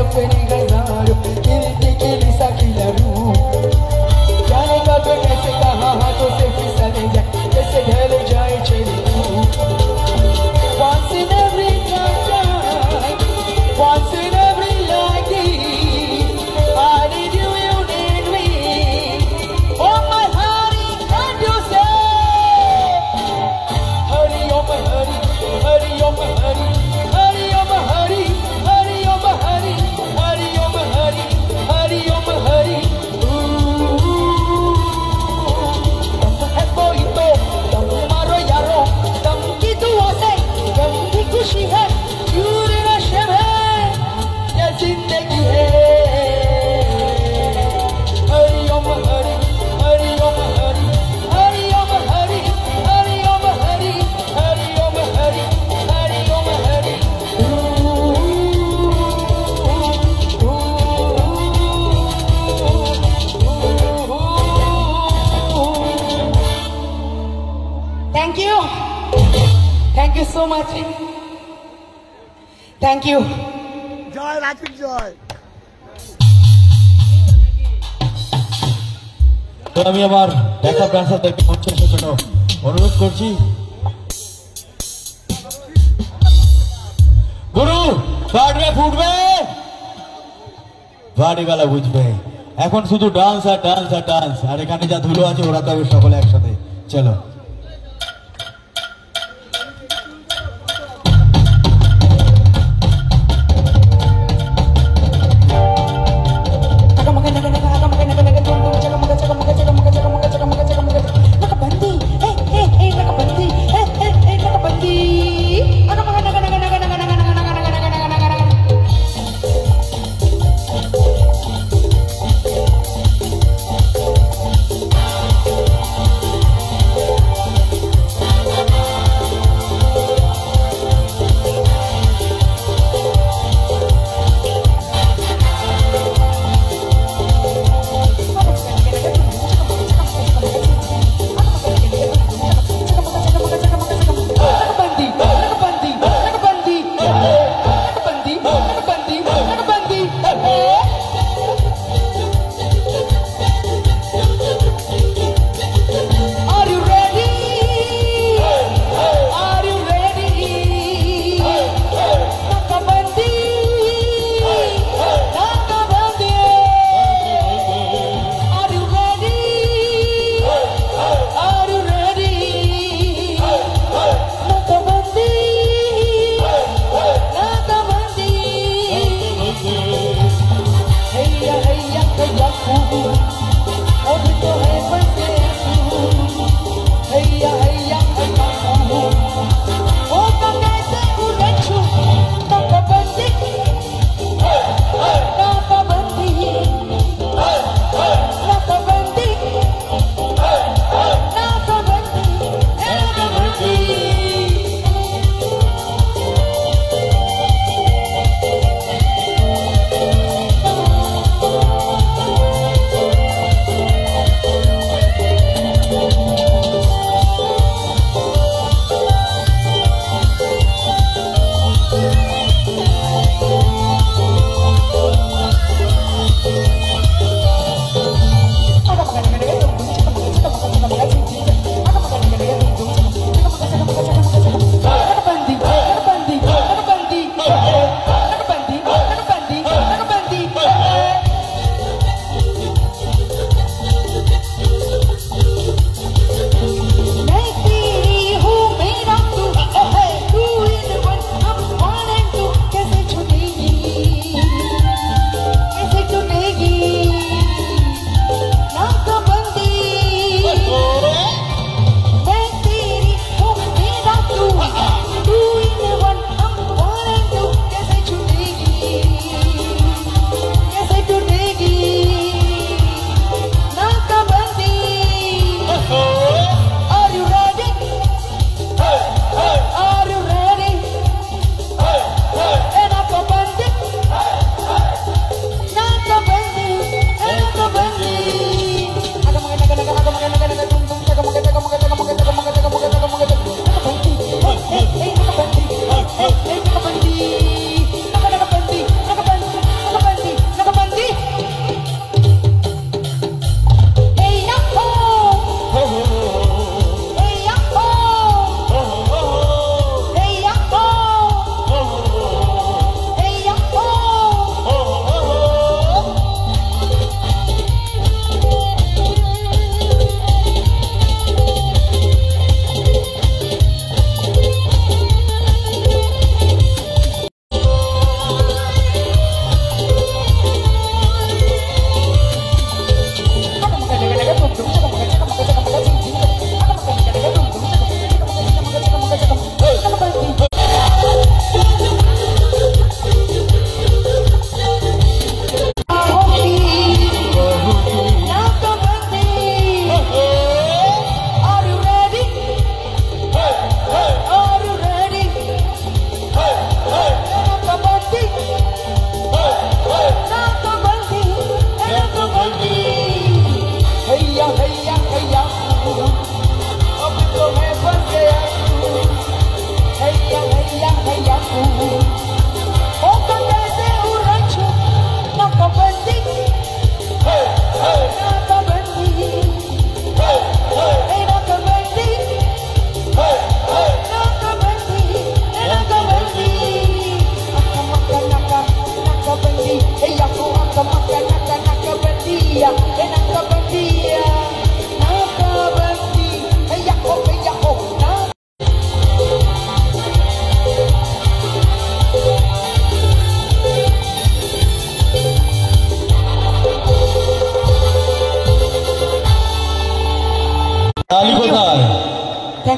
सपने हजारों गिरती गिरी सा खिला रूह जाने का तो कैसे कहा हाथों से फिसले जाए कैसे ढल जाए चली once in every lifetime once in every lifetime I need you you need me oh my honey can't you say hurry oh my hurry hurry oh my hurry hurry oh my hurry hurry oh my hurry hurry oh my hurry hurry oh my hurry तुम है कोई तो तुम मारो यारो तुम की दुआ से तुम की खुशी है चूर नशे में ये जिंदगी है Hari Om Hari Hari Om Hari Hari Om Hari Hari Om Hari Hari Om Hari Hari Om Hari Thank you so much. Thank you. জয় রাজীব জয়। তো আমি আমার ব্যাকআপ ডান্সারদেরকে মঞ্চের জন্য অনুরোধ করছি। গুরু ফাটবে ফুটবে বাড়িওয়ালা বুঝবে, এখন শুধু ডান্স আর ডান্স আর ডান্স, আর এখানে যা ধুলো আছে ওরা তবে সকলে একসাথে চলো।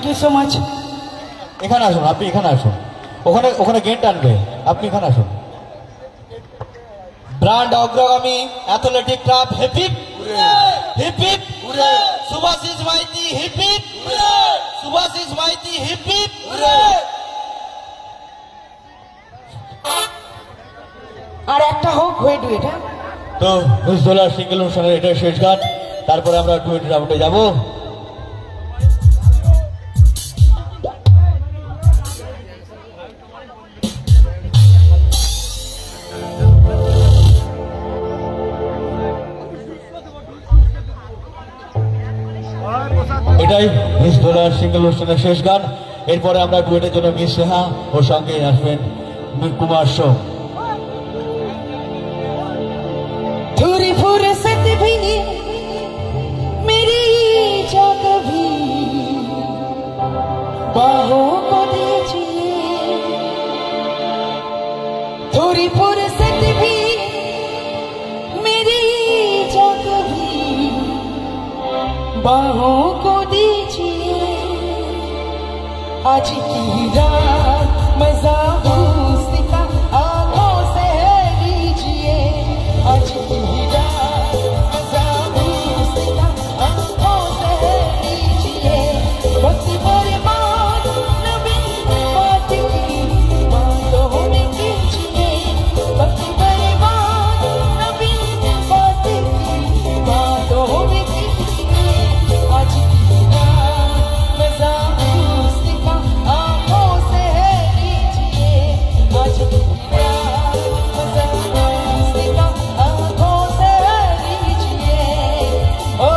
You so much. এখানে আসুন, আপনি এখানে আসুন। ওখানে ওখানে গেট টানবে, আপনি এখানে আসুন। Brand Agragami athletic club hip hip hip hip, Subhasis Maiti hip hip, Subhasis Maiti hip hip. আর একটা হোক হয়ে ডুয়েট। হ্যাঁ, তো মিসদোলা সিঙ্গেল অনুষ্ঠানের এটা শেষ গান, তারপরে আমরা ডুয়েট রাউন্ডে যাব। এটাই মিসদোলার সিঙ্গেল অনুষ্ঠানের শেষ গান। এরপরে আমরা ডুয়েটের জন্য মিস স্নেহা ওর সঙ্গে আসবেন কুমার সোম। थोड़ी फुर्सत भी नहीं मेरी जो कभी बाहों को दीजिए, थोड़ी फुर्सत भी मेरी जो कभी बाहों को दीजिए। आज की रात मजा दोस्ती का आंखों से लीजिए, आज की रात मजा दोस्ती का आंखों से लीजिए। वक्त बर्बाद न बिन बात की बातों में कीजिए, वक्त बर्बाद न बिन बात की बातों में कीजिए। आज की रात मजा दोस्ती का आंखों से लीजिए, आज की रात मजा दोस्ती का आंखों से लीजिए। ओ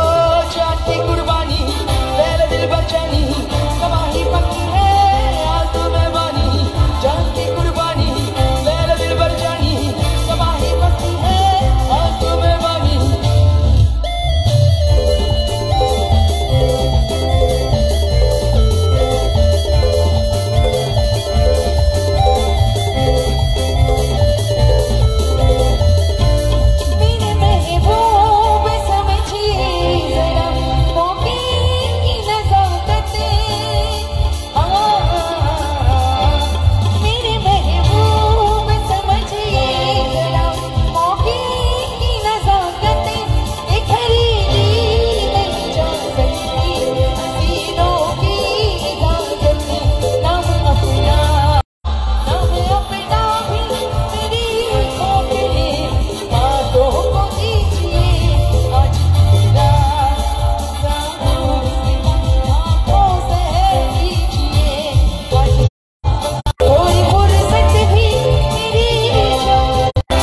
जान की कुर्बानी मेरे दिल बचानी गवाही पक्की है आंखों में बानी, जान की कुर्बानी मेरे दिल बचानी गवाही पक्की है आंखों में बानी। मेरे महबूब समझिए जरा मौके की नज़ाकतें, मेरे महबूब समझिए जरा मौके की नज़ाकतें। ये खरीदी नहीं जा सकती हसीनों की इजाज़तें, नाम अपना भी मेरी खोपड़ी बातों को दीजिए। आज की रात आंखों से लीजिए, आज थोड़ी फुर्सत भी मेरी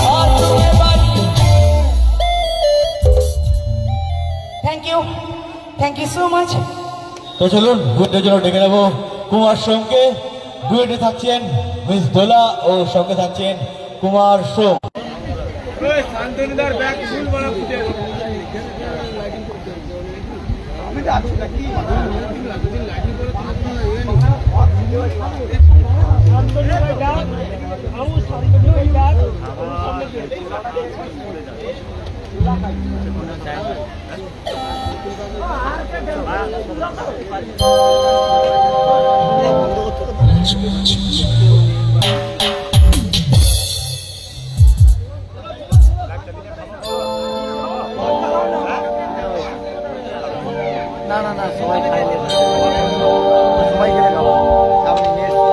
हाथों में बानी। Thank you so much. তো চলুন ডুয়েটের জন্য ডেকে নেবো কুমার সোমকে। ডুয়েটে থাকছেন মিস দোলা ও সঙ্গে থাকছেন কুমার সোম। না না না, সবাই খাইলে সবাই গেলে খাবো সামনে নিয়ে এসো।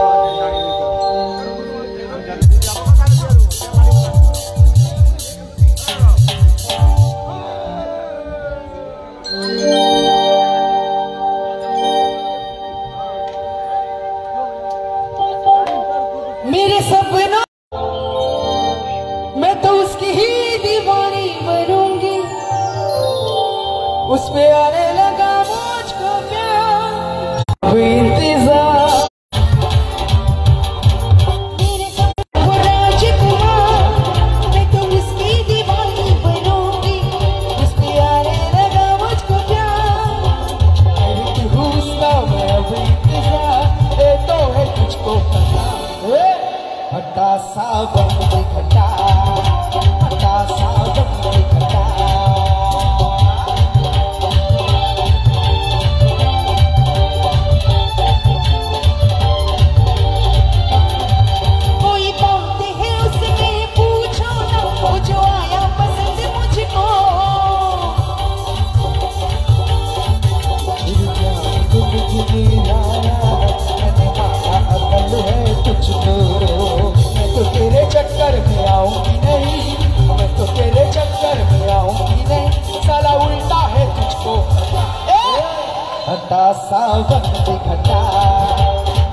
मेरे सपनों मैं तो उसकी ही दीवानी बनूंगी, उस पे आने लगा मुझको प्यार, कोई इंतजार। मेरे सपनों को राजकुमार मैं तो उसकी दीवानी बनूंगी, उस पे आने लगा मुझको प्यार। अरे तू उसका मैं अब इंतजार, ये तो है तुझको पता। हटा सा बम घटा, हटा सा बम घटा। हटा सावन की घटा,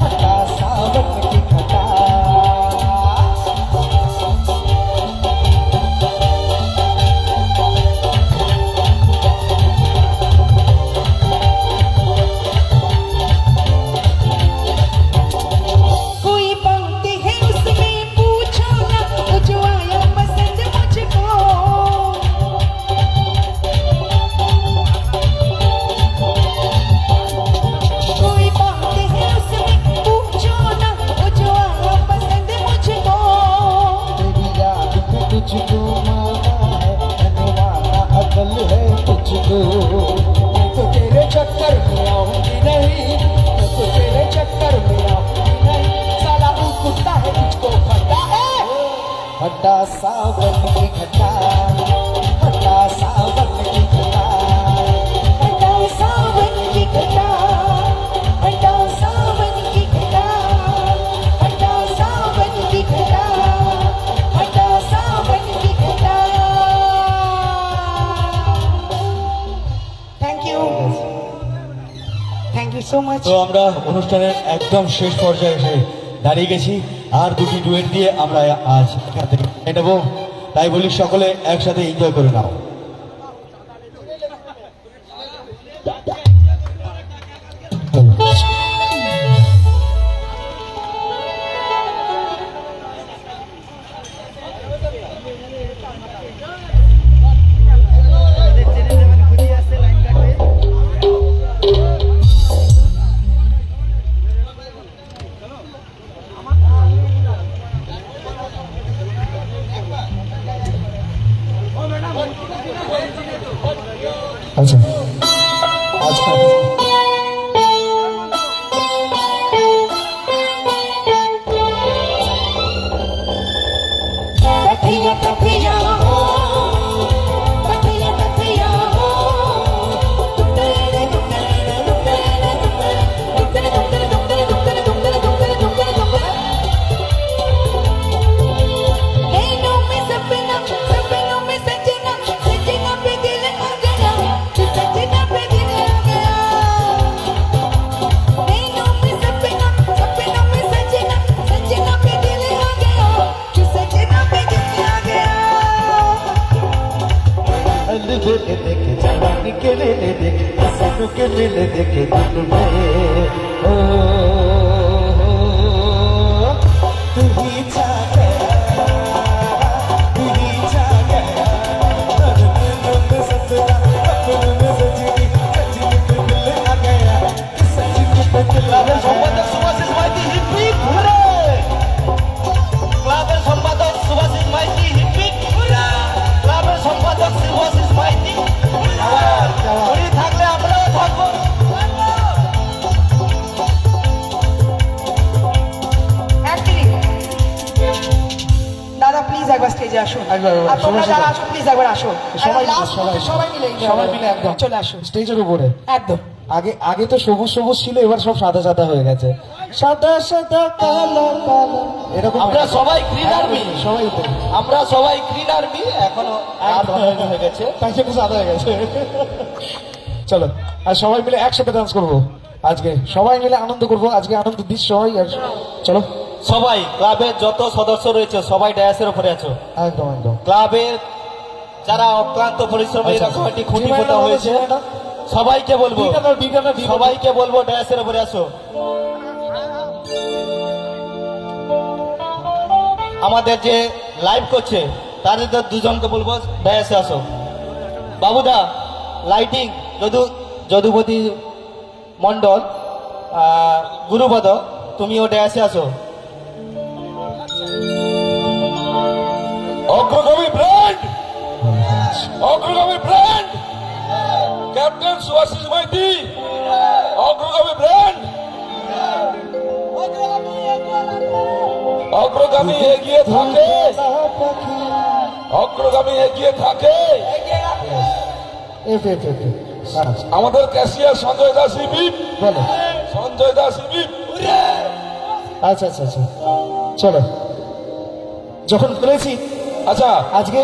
हटा सावन की घटा। कोई पंक्ति है उसमें पूछो ना, जो आया पसंद मुझको। कोई पंक्ति है उसमें पूछो ना, जो आया पसंद मुझको। तेरी याद में तुझको माना है, दीवाना अकल है तुझको। मैं तो तेरे चक्कर में आऊंगी नहीं, मैं तो तेरे चक्कर में आऊंगी नहीं। साला तू कुत्ता है तुझको पता है। हटा सावन की घटा, हटा सावन की घटा, हटा सावन की घटा, हटा सावन की घटा, हटा सावन की घटा, हटा सावन की घटा। Thank you so much. তো আমরা অনুষ্ঠানের একদম শেষ পর্যায়ে এসে দাঁড়িয়ে গেছি। আর দুটি ডুয়েট দিয়ে আমরা আজ এখান থেকে নেব। তাই বলি সকলে একসাথে এনজয় করে নাও। আচ্ছা আচ্ছা कथिया कथिया हो, कथिया कथिया हो, दुक्कड़े दुक्कड़े दुक्कड़े दुक्कड़े दुक्कड़े दुक्कड़े दुक्कड़े दुक्कड़े दुक्कड़े दुक्कड़े दुक्कड़े। नैनों में सपना, सपनों में सजना, सजना पे दिल आ गया, सजना पे दिल आ गया। नैनों में सपना, सपनों में सजना, सजना पे दिल आ गया, सजना पे दिल आ गया। अलबेले देखे जवानी के मेले देखे, हसनों के मेले देखे दिल में। ओ तू ही छा गया, तू ही छा गया। सपनों में सपना, सपनों में सजनी, सजनी पे दिल आ गया, सजनी पे दिल आ गया। সম্পাদক সুভাষিস মাইতি হিপি ঘুরে, ক্লাবের সম্পাদক সুভাষিস মাইতি হিপি ঘুরে, ক্লাবের সম্পাদক সুভাষিস মাইতি ঘুরে থাকলে আমরাও থাকবো। এক মিনিট দাদা প্লিজ একবার স্টেজে আসুন। একবার, একবার, আর তোমরা সবাই যারা সবাই। আছো প্লিজ একবার আসো। সবাই মিলে, Last সবাই। সবাই মিলে enjoy সবাই করো। মিলে একদম চলে আসো স্টেজের উপরে। একদম। আগে আগে তো সবুজ সবুজ ছিল, এবার সব সাদা সাদা হয়ে গেছে, সাদা সাদা কালো কালো এরকম। আমরা সবাই গ্রিন আর্মি, সবাই তো আমরা সবাই গ্রিন আর্মি, এখনো হয়ে গেছে। তাই জন্য সাদা হয়ে গেছে। চলো আর সবাই মিলে একসাথে ডান্স করবো আজকে, সবাই মিলে আনন্দ করবো আজকে, আনন্দ দিস সবাই। আর চলো সবাই ক্লাবের যত সদস্য রয়েছে সবাই ডায়াসের উপরে আছো। একদম একদম। ক্লাবের যারা অক্লান্ত পরিশ্রমে এরকম একটি খুঁটি পোতা হয়েছে সবাইকে বলবো, সবাইকে বলবো ডায়াসের উপরে আসো। আমাদের যে লাইভ করছে তাদের দুজনকে বলবো ডায়াসে আসো। বাবুদা লাইটিং, যদুপতি মন্ডল, গুরুপদ তুমিও ডায়াসে আসো। অগ্রগামী brand, Agragami brand, captain Subhashis Maiti, অগ্রগামী ব্র্যান্ড, অগ্রগামী এগিয়ে থাকে, অগ্রগামী এগিয়ে থাকে। আমাদের ক্যাশিয়ার সঞ্জয় দাস ইবিপ, বলো সঞ্জয় দাস ইবিপ। আচ্ছা আচ্ছা আচ্ছা চলো যখন করেছি। আচ্ছা আজকে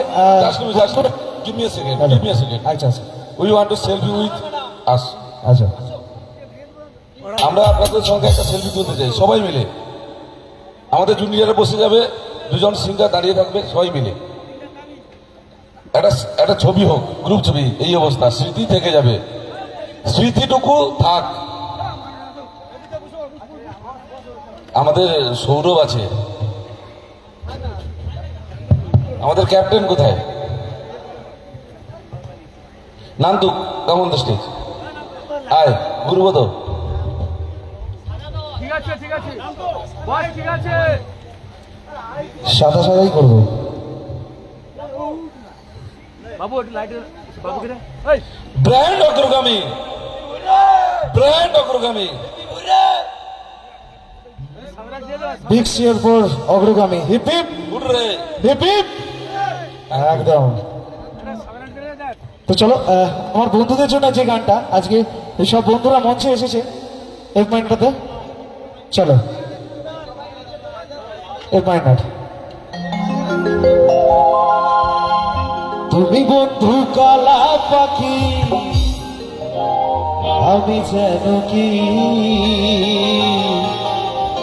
give me a second, give me a second. আচ্ছা আচ্ছা We want to selfie with us. আচ্ছা আমরা আপনাদের সঙ্গে একটা সেলফি তুলতে চাই সবাই মিলে। আমাদের জুনিয়রে বসে যাবে, দুজন সিঙ্গার দাঁড়িয়ে থাকবে, সবাই মিলে একটা ছবি হোক, গ্রুপ ছবি। এই অবস্থা স্মৃতি থেকে যাবে, স্মৃতিটুকু থাক। আমাদের সৌরভ আছে, আমাদের ক্যাপ্টেন কোথায়? নান্দু কেমন স্টেজ আয় গুরুবদ। সাদা সাদাই করবো। Brand Agragami, brand Agragami. Big cheer for Agragami. Hip hip উঠরে হিপ হিপ। একদম। তো চলো আমার বন্ধুদের জন্য যে গানটা আজকে সব বন্ধুরা মঞ্চে এসেছে এক মাইন্ডটাতে, চলো এক মাইন্ড। তুমি বন্ধু কালা পাখি, আমি যেন কি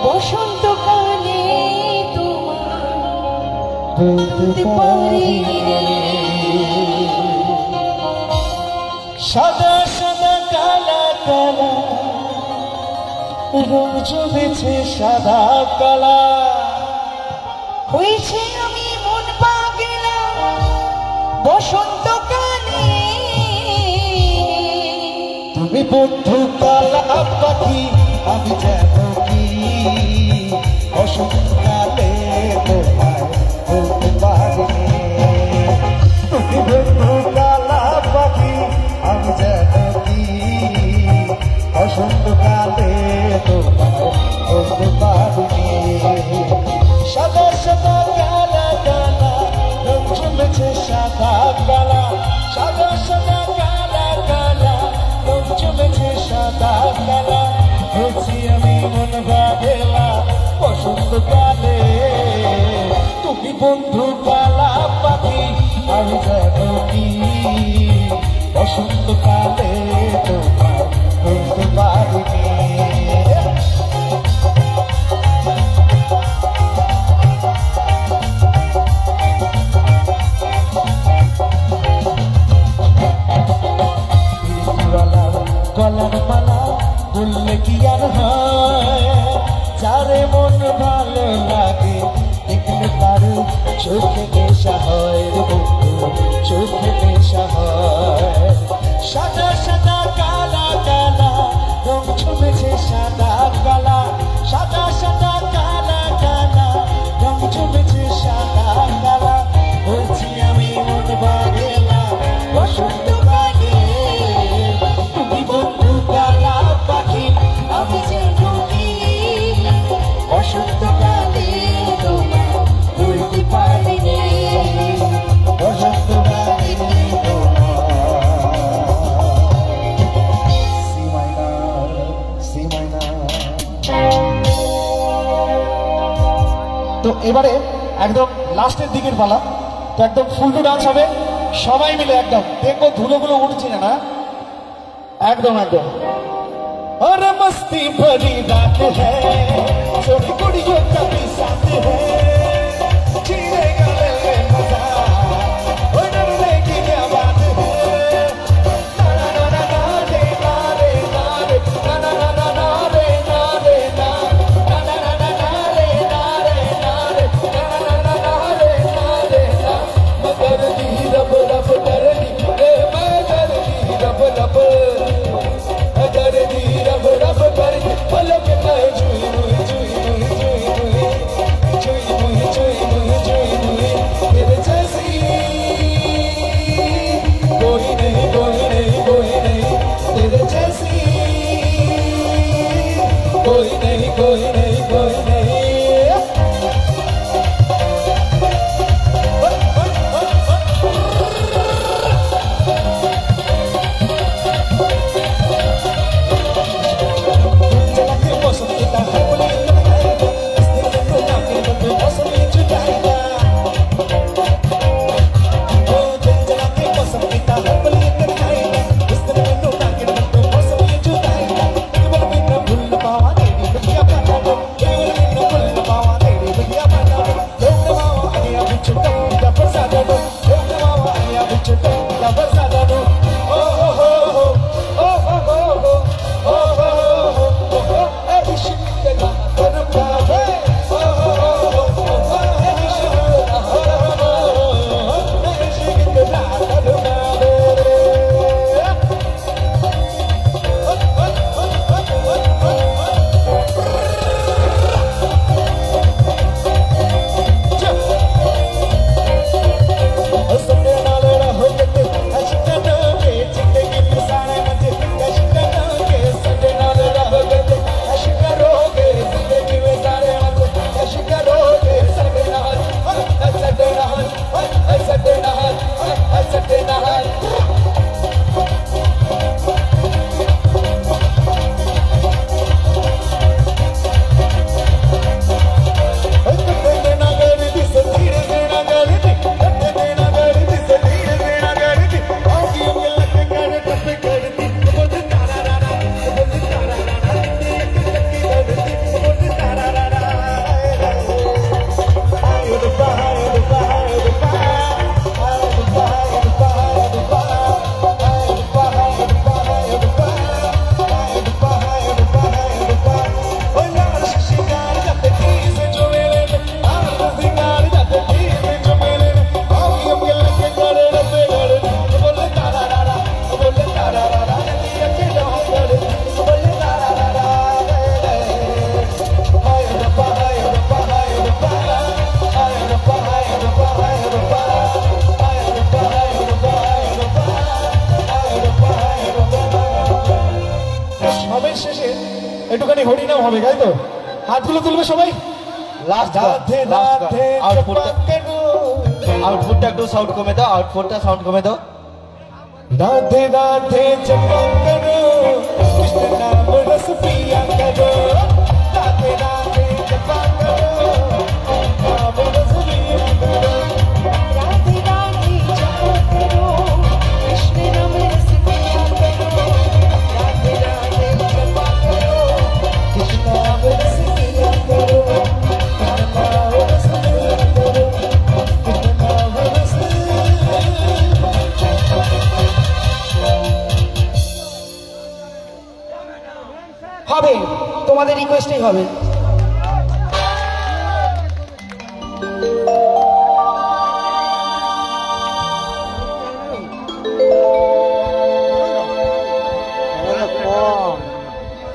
বসন্তকালে তোমার বলতে পারি। সাদা সাদা কালা কালা রং জমেছে সাদা কালা, হয়েছে আমি মন পাগলা বসন্তকালে। তুমি বন্ধু কালা পাখি, আমি যেন কি বসন্তকালে তোমায় বলতে পারি। তুমি বন্ধু কালা পাখি, আমি যেন কি বসন্তকালে তোমায় বলতে পারি। সাদা সাদা কালা কালা রং জমেছে সাদা কালা, সাদা সাদা কালা কালা রং জমেছে সাদা কালা। হয়েছি আমি মন বাগেলা বসন্তকালে। তুমি বন্ধু কালা পাখি, আমি যেন কি বসন্তকালে তোমায় বলতে পারিনি। গলার মালা বললে কি আর হয়, যারে মন ভালো লাগে দেখলে তার চোখে নেশা হয়, চোখে নেশা হয়। সাদা সাদা কালা কালা রং জমেছে সাদা কালা, সাদা সাদা কালা কালা রং জমেছে সাদা কালা। বলছি আমি মন বাগেলা বসন্তকালে। তুমি বন্ধু কালা পাখি, আমি যেন কি বসন্তকালে তোমায় বলতে পারিনি। বসন্তকালে তো এবারে একদম লাস্টের দিকের পালা, তো একদম ফুল টু ডান্স হবে সবাই মিলে। একদম দেখবো ধুলোগুলো উঠছে না, एकदम एकदम। और मस्ती भरी रात है, छोटी कुड़ियों का भी साथ है, जीएगा ले मजा, और डरने की क्या बात है। ना ना ना ना ना रे ना रे ना रे, ना ना ना ना ना रे ना रे ना, ना ना ना ना ना रे ना रे ना रे, ना ना ना ना रे ना रे ना। मगर दी रब रब डरनी रे, मगर दी रब रब रब रब कर पलक में चुई मुई चुई मुई चुई मुई चुई मुई একটি হরিনাম হবে, তাই তো? হাতগুলো তুলবে সবাই। লাস্ট আউটপুটটা একটু সাউন্ড কমে দাও, আউটপুটটা সাউন্ড কমে দাও। राधे राधे जपा करो कृष्ण नाम रस पिया करो राधे राधे जपा करो नाम रस पिया करो राधे राधे जपा करो कृष्ण नाम रस पिया करो राधे राधे जपा करो कृष्ण नाम रस पिया करो कृष्ण नाम रस पिया करो कृष्ण नाम रस হবে, তোমাদের রিকোয়েস্টই হবে।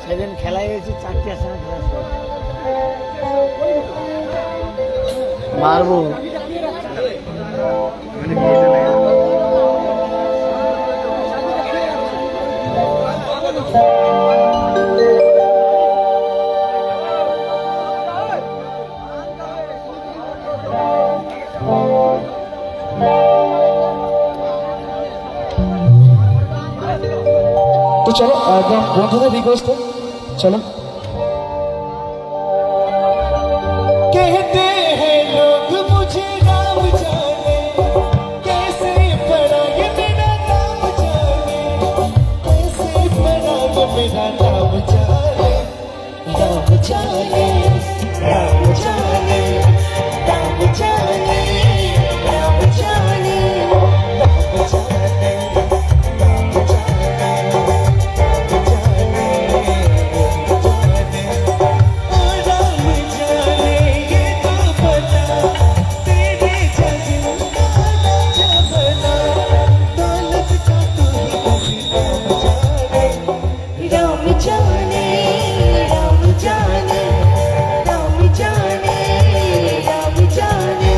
সেদিন খেলায় হয়েছে 4টি আসনে খেলা মারবো তো চলো একদম বন্ধুদের রিকোয়েস্ট, চলো। कहते हैं लोग मुझे नाम जाने कैसे पड़ा ये मेरा नाम जाने कैसे पड़ा ये मेरा नाम जाने राम जाने राम जाने राम जाने राम जाने राम जाने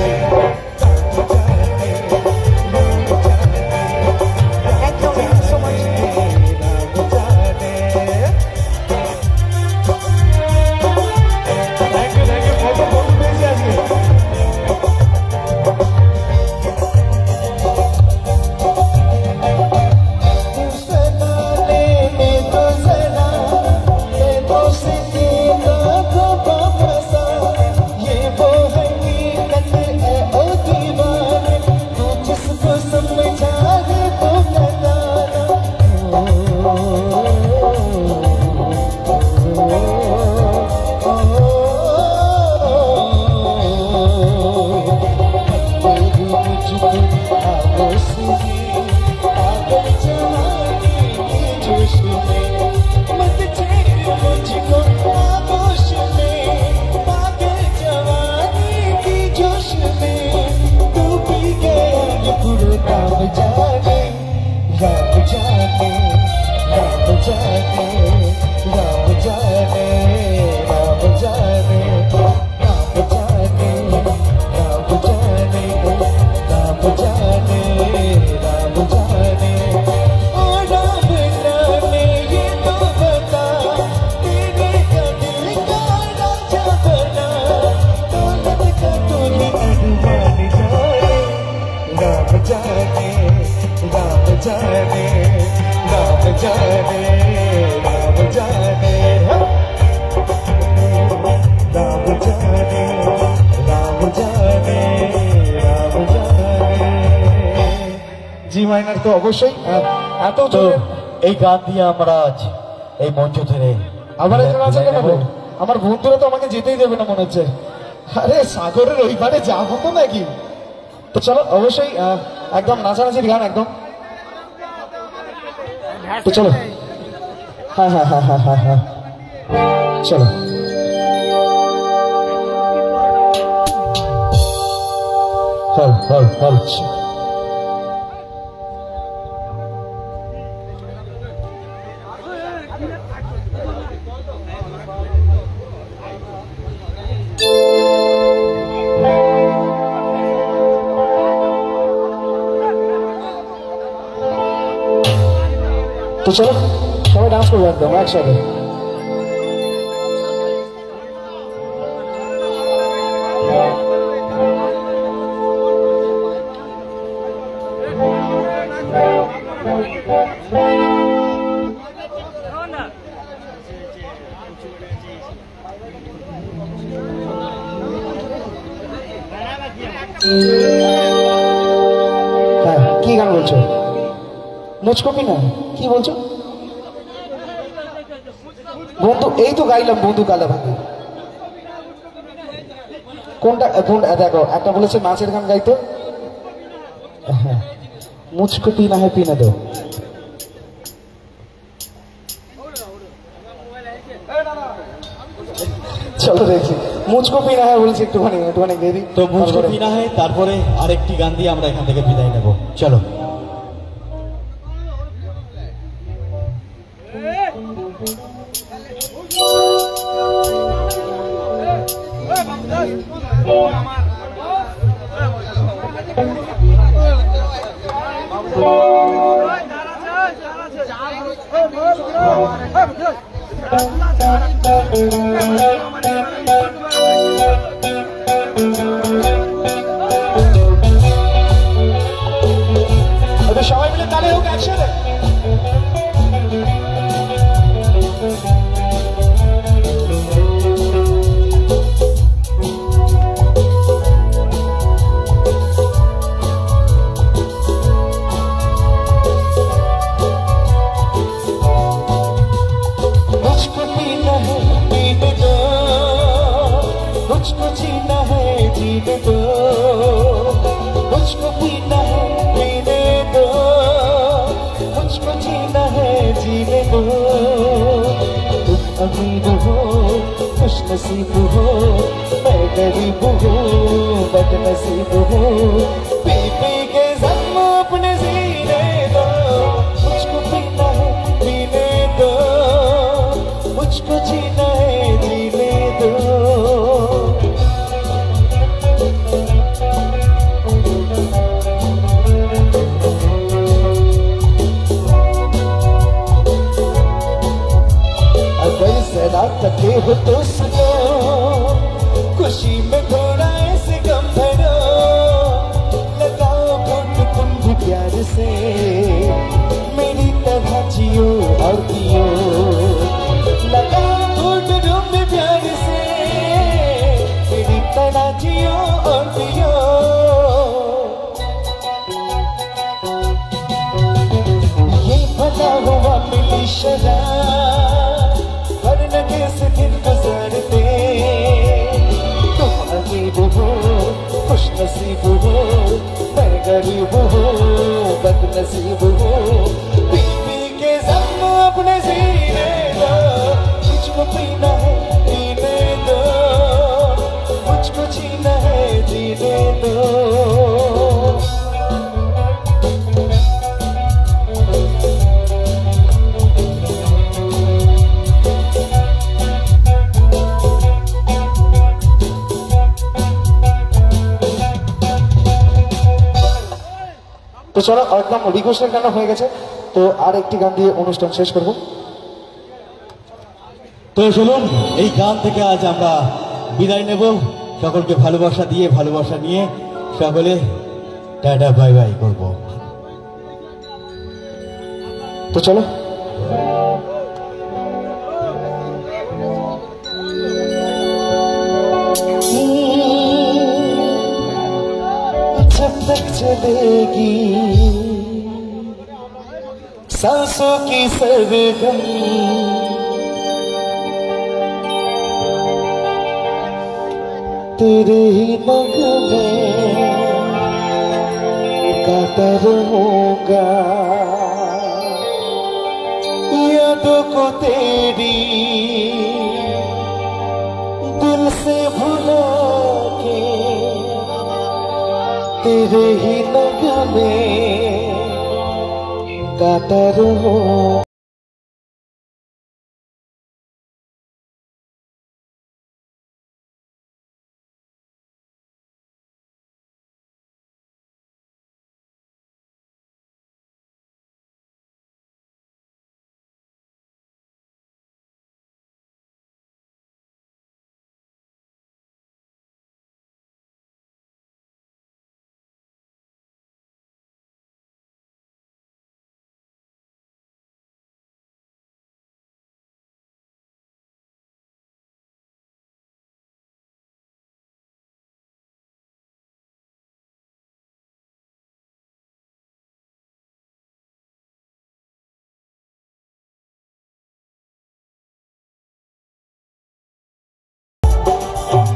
राम জি মাইনার তো অবশ্যই এত তো এই গান দিয়ে আমরা আজ এই মঞ্চ ধরে আবার একজন আছে কেন? আমার বন্ধুরা তো আমাকে যেতেই দেবে না মনে হচ্ছে। আরে সাগরের ওই পারে যাবো তো নাকি? তো চলো অবশ্যই একদম নাচানাচির গান একদম। তো চলো, হ্যাঁ হ্যাঁ হ্যাঁ হ্যাঁ হ্যাঁ হ্যাঁ চলো। হল হল হল তো চলো সবাই ডান্স করবো একদম একসাথে। হ্যাঁ, কি গান বলছো? মুচকপি না, কি বলছো? বন্ধু, এই তো গাইলাম বন্ধু কালা ভাঙি। কোনটা দেখো, একটা বলেছে নাচের গান গাইতো। হ্যাঁ, মুচকো পিনা है পিনা দো। চলো দেখি, মুচকো পিনা है বলছি, একটুখানি গেয়ে দিই। তো মুচকো পিনা হয়, তারপরে আরেকটি গান দিয়ে আমরা এখান থেকে বিদায় নেব। চলো। সবাই মিলে তালে হোক একসাথে। मुझको पीना है पीने दो, मुझको जीना है जीने दो, मुझको पीना है पीने दो, मुझको जीना है जीने दो। तुम अमीर हो खुश नसीब हो, मैं गरीब हूँ बदनसीब हूँ, पी पी के जख्म अपने सीने दो। मुझको पीना है पीने दो, मुझको जीना है जीने दो। अगर जरा थके हो तो सुनो, खुशी में थोड़ा ऐसे गम भरो, लगाओ घुट तुम भी प्यार से, मेरी तरह जियो और पियो, लगाओ घुट तुम भी प्यार से, मेरी तरह जियो और पियो। ये बना हुआ मिली शराब, हर नगे से दिन गुजरते, तुम अमीर हो खुश नसीब हो, मैं गरीब हूँ बदनसीब हूँ, पी पी के जख्म अपने सीने दो। मुझको पीना है पीने दो, मुझको जीना है जीने दो। তো চলো, একদম রিকোয়েস্টের গান হয়ে গেছে, তো আর একটি গান দিয়ে অনুষ্ঠান শেষ করবো। তো চলুন, এই গান থেকে আজ আমরা বিদায় নেব। সকলকে ভালোবাসা দিয়ে, ভালোবাসা নিয়ে সকলে টাটা বাই বাই করবো। তো চলো। जब तक चलेगी सांसों की सरगम, तेरे ही नगमे गाता रहूंगा, यादों को तेरी दिल से भुला के, तेरे ही नगमे गाता रहूं।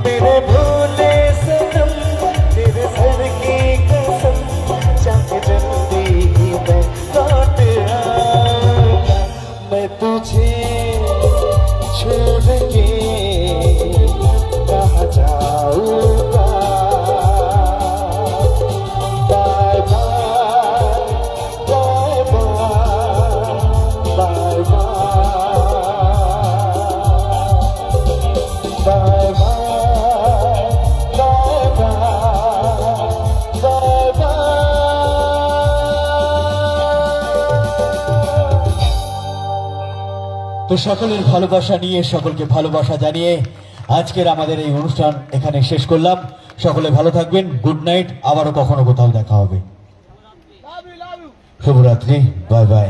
तेरे भोले सनम तेरे सर की कसम जाके जल्दी ही मैं लौट आऊंगा मैं तुझे छोड़ के कहाँ जाऊंगा bye bye bye bye bye bye bye তো সকলের ভালোবাসা নিয়ে সকলকে ভালোবাসা জানিয়ে আজকের আমাদের এই অনুষ্ঠান এখানে শেষ করলাম। সকলে ভালো থাকবেন, গুড নাইট, আবারও কখনো কোথাও দেখা হবে, শুভরাত্রি, বাই বাই।